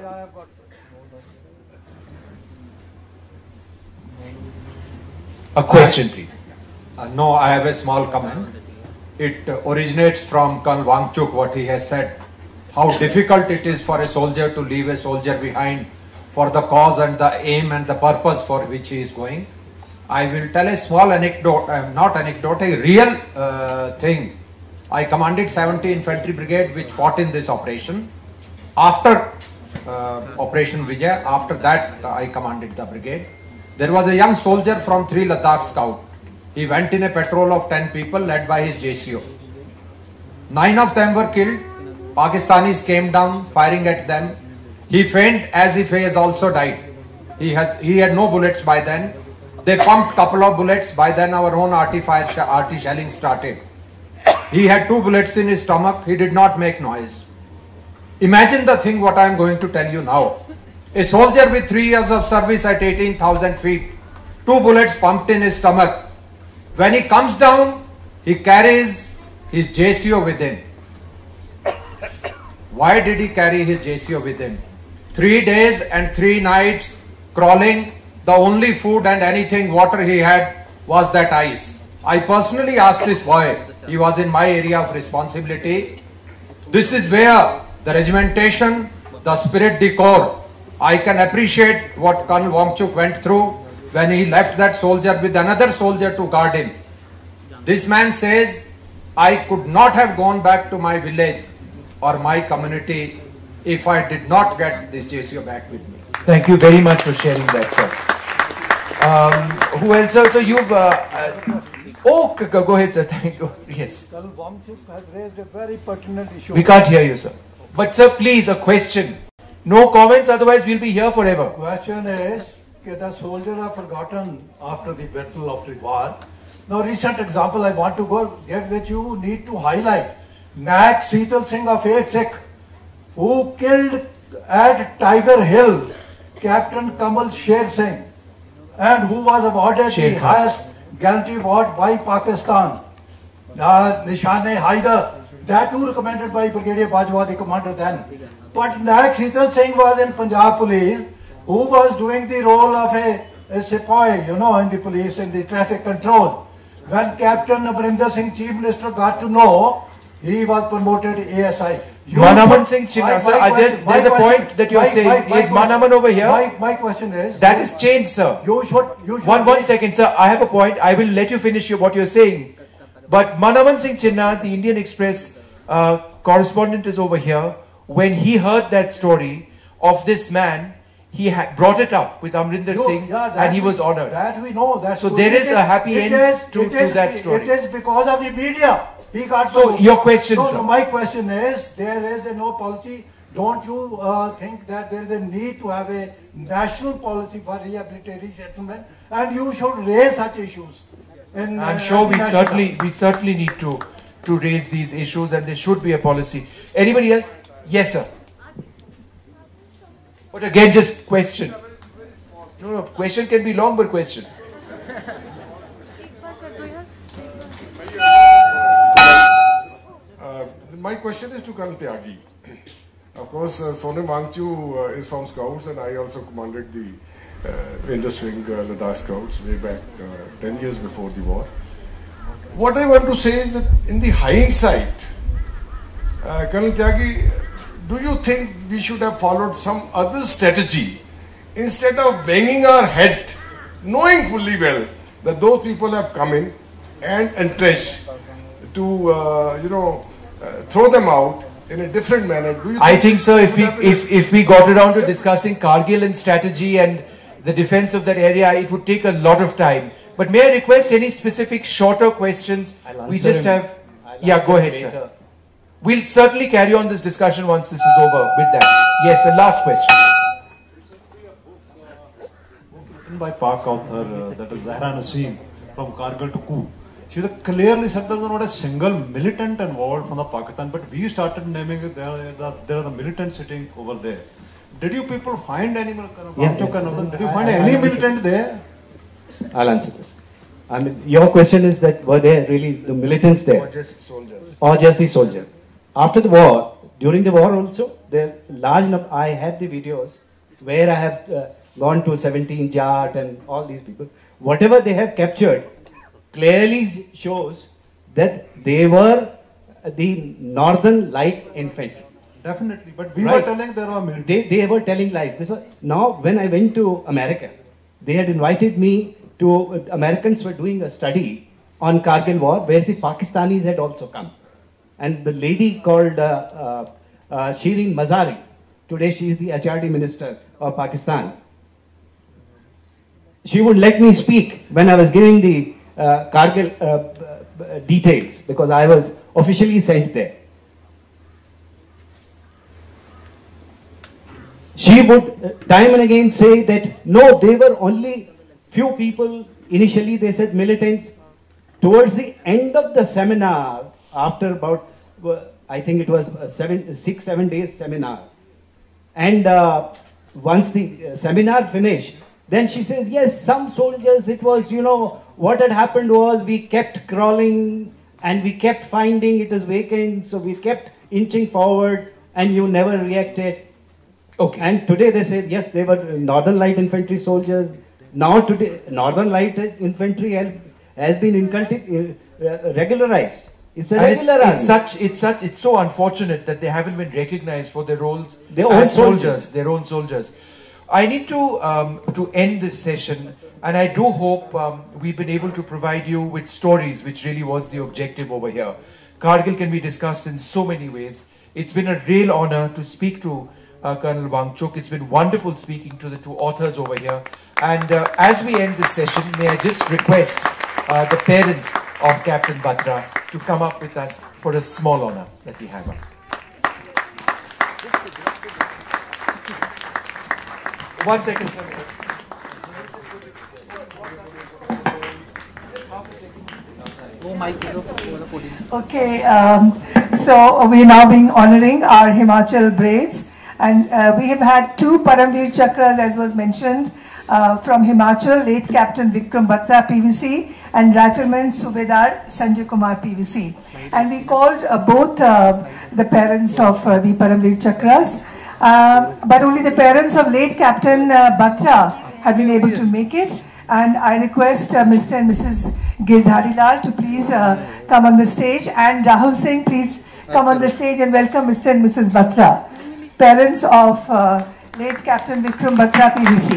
A question, please. No, I have a small comment. It originates from Colonel Wangchuk, what he has said, how difficult it is for a soldier to leave a soldier behind for the cause and the aim and the purpose for which he is going. I will tell a small anecdote, not anecdote, a real thing. I commanded 70 Infantry Brigade which fought in this operation. After Operation Vijay, after that I commanded the brigade. There was a young soldier from 3 Ladakh Scout. He went in a patrol of 10 people led by his JCO. 9 of them were killed. Pakistanis came down firing at them. He fainted as if he has also died. He had no bullets by then. They pumped couple of bullets. By then our own RT shelling started. He had 2 bullets in his stomach. He did not make noise. Imagine the thing what I am going to tell you now. A soldier with 3 years of service at 18,000 feet, 2 bullets pumped in his stomach. When he comes down, he carries his JCO with him. Why did he carry his JCO with him? 3 days and 3 nights crawling. The only food and anything water he had was that ice. I personally asked this boy. He was in my area of responsibility. This is where the regimentation, the spirit de corps. I can appreciate what Colonel Wangchuk went through when he left that soldier with another soldier to guard him. This man says, I could not have gone back to my village or my community if I did not get this JCO back with me. Thank you very much for sharing that, sir. Who else? So you've Oh, go ahead, sir. Thank you. Yes. Colonel Wangchuk has raised a very pertinent issue. We can't hear you, sir. But sir, please, a question. No comments, otherwise we'll be here forever. Question is that the soldiers are forgotten after the battle of the war. Now, recent example I want to give that you need to highlight. Nak Seetal Singh of 8 Sikh, who killed at Tiger Hill Captain Kamal Sher Singh, and who was awarded the highest gallantry award by Pakistan. Nishane Haider, that too recommended by Brigadier Bajwa, the commander then. But Naik Seetal Singh was in Punjab police, who was doing the role of a sepoy, you know, in the police, in the traffic control. When Captain Amarinder Singh, Chief Minister, got to know, he was promoted ASI. Manaman Singh Chinna, sir, there's a point that you're saying. Is Manaman over here? My question is... That is changed, sir. You should one second, sir. I have a point. I will let you finish what you're saying. But Manaman Singh Chinna, the Indian Express correspondent, is over here. When he heard that story of this man, he brought it up with Amrinder Singh, and he was honored. That we know. So there is a happy end to that story. It is because of the media. He got so your question, sir. No, my question is, there is no policy. Don't you think that there is a need to have a national policy for rehabilitative settlement, and you should raise such issues? I'm sure we certainly need to raise these issues, and there should be a policy. Anybody else? Yes, sir. But again, just question. No, question can be long, but question. My question is to Colonel Tyagi. Of course, Sonim Wangchuk is from Scouts, and I also commanded the Indus Wing Ladakh Scouts way back 10 years before the war. What I want to say is that in the hindsight, Colonel Tyagi, do you think we should have followed some other strategy instead of banging our head, knowing fully well that those people have come in and entrenched to, throw them out in a different manner? Do you I think, sir, if we got around to discussing Kargil and strategy and the defense of that area, it would take a lot of time. But may I request any specific shorter questions? We just have... Yeah, go ahead, sir. We'll certainly carry on this discussion once this is over with that. Yes, the last question. Written by Pak author, that is Zahra Naseem, from Kargil to Coup. She clearly said there was not a single militant involved from the Pakistan, but we started naming it. There are the militants sitting over there. Did you people find any? Did you find any militant there? I'll answer this. I mean, your question is that were there really the militants there? Or just soldiers? Or just the soldiers? After the war, during the war also, there large number. I have the videos where I have gone to 17 Jat and all these people. Whatever they have captured clearly shows that they were the Northern Light Infantry. Definitely, but we were telling there were military. They were telling lies. Now, when I went to America, they had invited me to, Americans were doing a study on Kargil war where the Pakistanis had also come. And the lady called Shireen Mazari, today she is the HRD Minister of Pakistan. She would let me speak when I was giving the Kargil details, because I was officially sent there. She would time and again say that no, they were only few people. Initially they said militants. Towards the end of the seminar, after about, I think it was 6-7 days seminar, and once the seminar finished, then she says, yes, some soldiers, it was, what had happened was we kept crawling and we kept finding it is vacant, so we kept inching forward and you never reacted. Okay. And today they said, yes, they were Northern Light Infantry soldiers. Now today, Northern Light Infantry has been regularized. It's a regular army. It's so unfortunate that they haven't been recognized for their roles their own soldiers. I need to end this session, and I do hope we've been able to provide you with stories, which really was the objective over here. Kargil can be discussed in so many ways. It's been a real honor to speak to Colonel Wangchuk. It's been wonderful speaking to the two authors over here. And as we end this session, may I just request the parents of Captain Batra to come up with us for a small honor that we have. 1 second, sir. Okay, so we are now being honoring our Himachal Braves, and we have had 2 Paramveer Chakras, as was mentioned, from Himachal, late Captain Vikram Batra PVC and Rifleman Subedar Sanjay Kumar PVC. And we called both the parents of the Paramveer Chakras, but only the parents of late Captain Batra have been able to make it. And I request Mr. and Mrs. Girdhari Lal to please come on the stage, and Rahul Singh, please come on the stage and welcome Mr. and Mrs. Batra, parents of late Captain Vikram Batra PVC.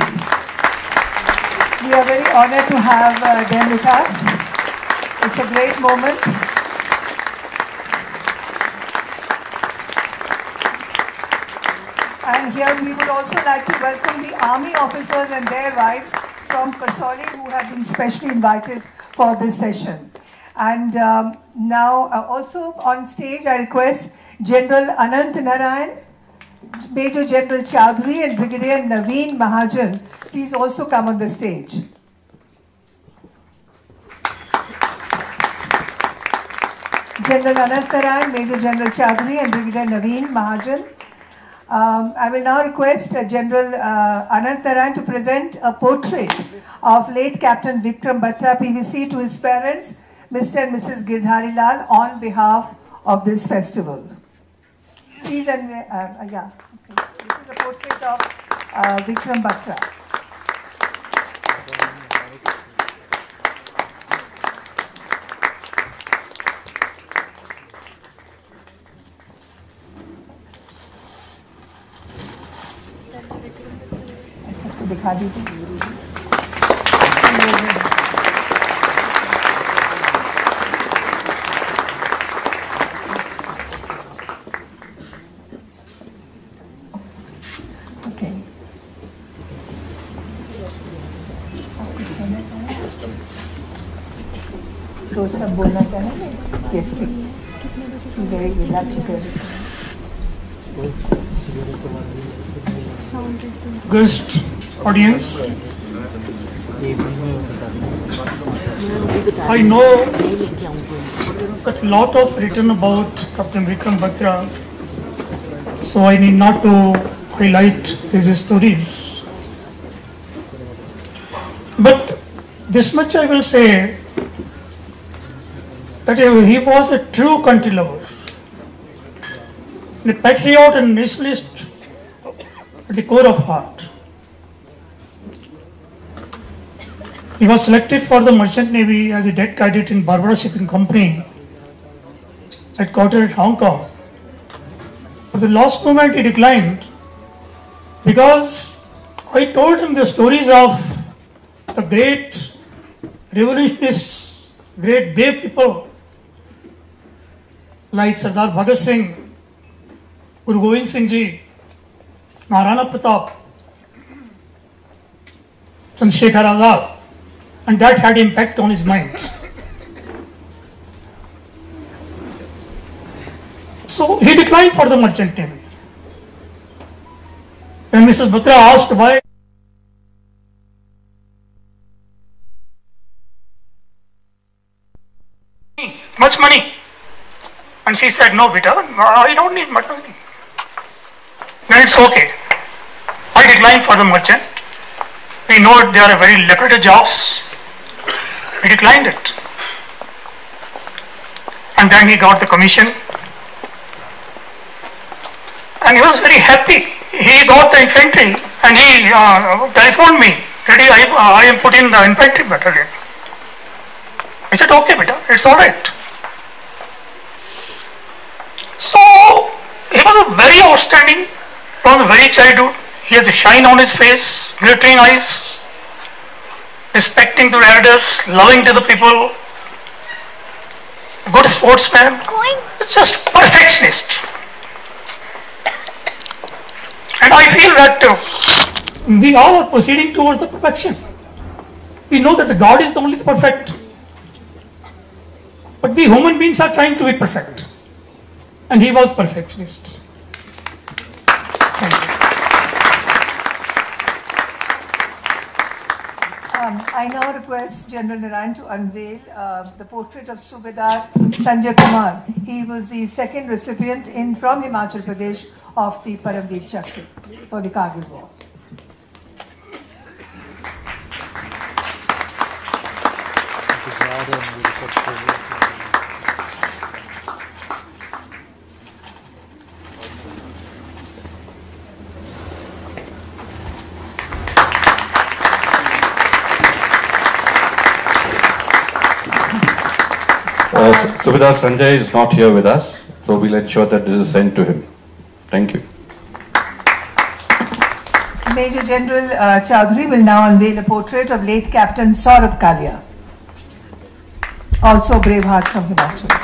We are very honored to have them with us. It's a great moment. And here we would also like to welcome the army officers and their wives from Kasauli who have been specially invited for this session. And now also on stage I request General Anant Narayan, Major General Chaudhary and Brigadier Naveen Mahajan, please also come on the stage. General Anant Narayan, Major General Chaudhary and Brigadier Naveen Mahajan. I will now request General Anant Narayan to present a portrait of late Captain Vikram Batra PVC to his parents, Mr. and Mrs. Girdhari Lal, on behalf of this festival. Please, and yeah, okay. This is a portrait of Vikram Batra. दिखा दीजिए। Okay. तो सब बोलना चाहेंगे? Yes, please. Very good. August audience, I know that a lot of written about Captain Vikram Batra, so I need not to highlight his stories. But this much I will say, that he was a true country lover, a patriot and nationalist at the core of heart. He was selected for the Merchant Navy as a deck cadet in Barbara Shipping Company, headquartered at Hong Kong. At the last moment he declined because I told him the stories of the great revolutionists, great brave people like Sardar Bhagat Singh, Guru Gobind Singh Ji, Maharana Pratap, Chandrasekhar Azad, and that had impact on his mind. So he declined for the Merchant Navy. When Mrs. Batra asked why, much money, and she said, no beta, I don't need much money. Then it's okay. I declined for the merchant. We know they are very lucrative jobs. He declined it. And then he got the commission. And he was very happy. He got the infantry and he telephoned me, Daddy, I am put in the infantry battalion. I said, okay beta, it's alright. So he was a very outstanding from the very childhood. He has a shine on his face, glittering eyes, respecting to the elders, loving to the people, good sportsman, just perfectionist. And I feel that we all are proceeding towards the perfection. We know that the God is the only perfect. But we human beings are trying to be perfect. And he was perfectionist. I now request General Narayan to unveil the portrait of Subedar Sanjay Kumar. He was the second recipient from Himachal Pradesh of the Paramveer Chakra for the Kargil War. Subedar Sanjay is not here with us, so we'll ensure that this is sent to him. Thank you. Major General Chaudhary will now unveil a portrait of late Captain Saurabh Kalia, also Braveheart from Himachal.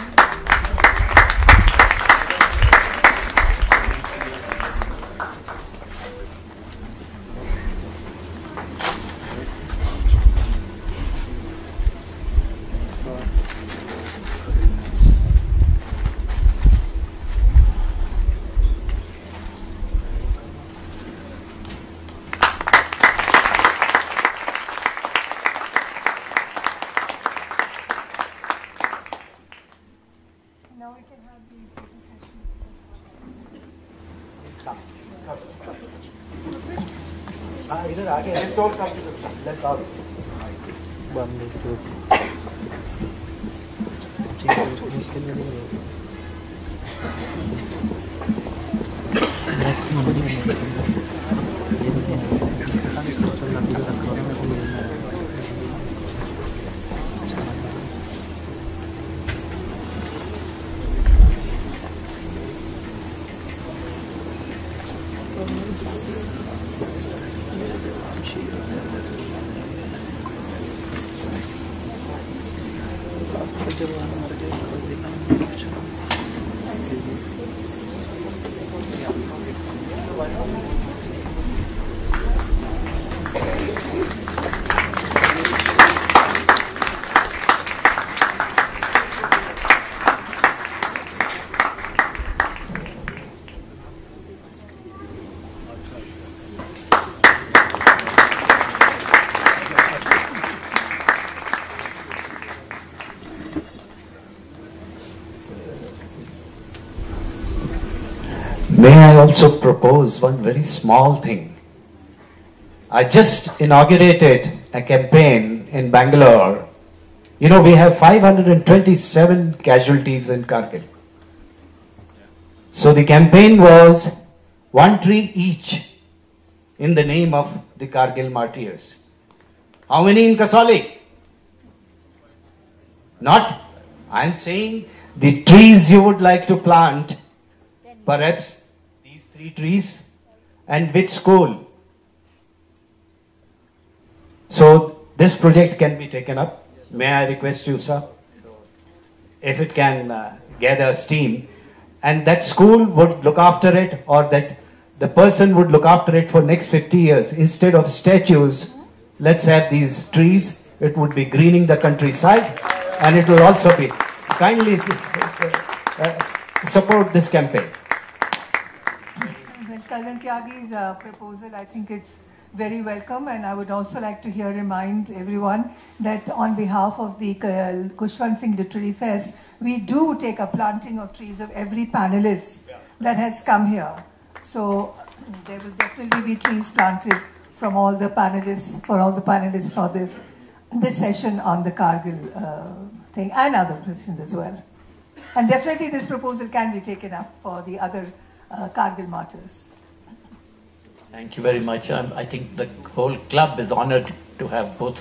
May I also propose one very small thing? I just inaugurated a campaign in Bangalore. You know, we have 527 casualties in Kargil. So the campaign was one tree each in the name of the Kargil martyrs. How many in Kasoli? Not. I'm saying the trees you would like to plant, perhaps these 3 trees, and which school. So this project can be taken up. May I request you, sir, if it can gather steam, and that school would look after it, or that the person would look after it for next 50 years. Instead of statues, let's have these trees. It would be greening the countryside, and it will also be. Kindly support this campaign. Well, Kalyan Tyagi's proposal, I think it's very welcome, and I would also like to remind everyone that on behalf of the Khushwant Singh Literary Fest, we do take a planting of trees of every panelist that has come here. So there will definitely be trees planted from all the panelists, for this session on the Kargil thing, and other positions as well. And definitely this proposal can be taken up for the other Kargil martyrs. Thank you very much. I think the whole club is honored to have both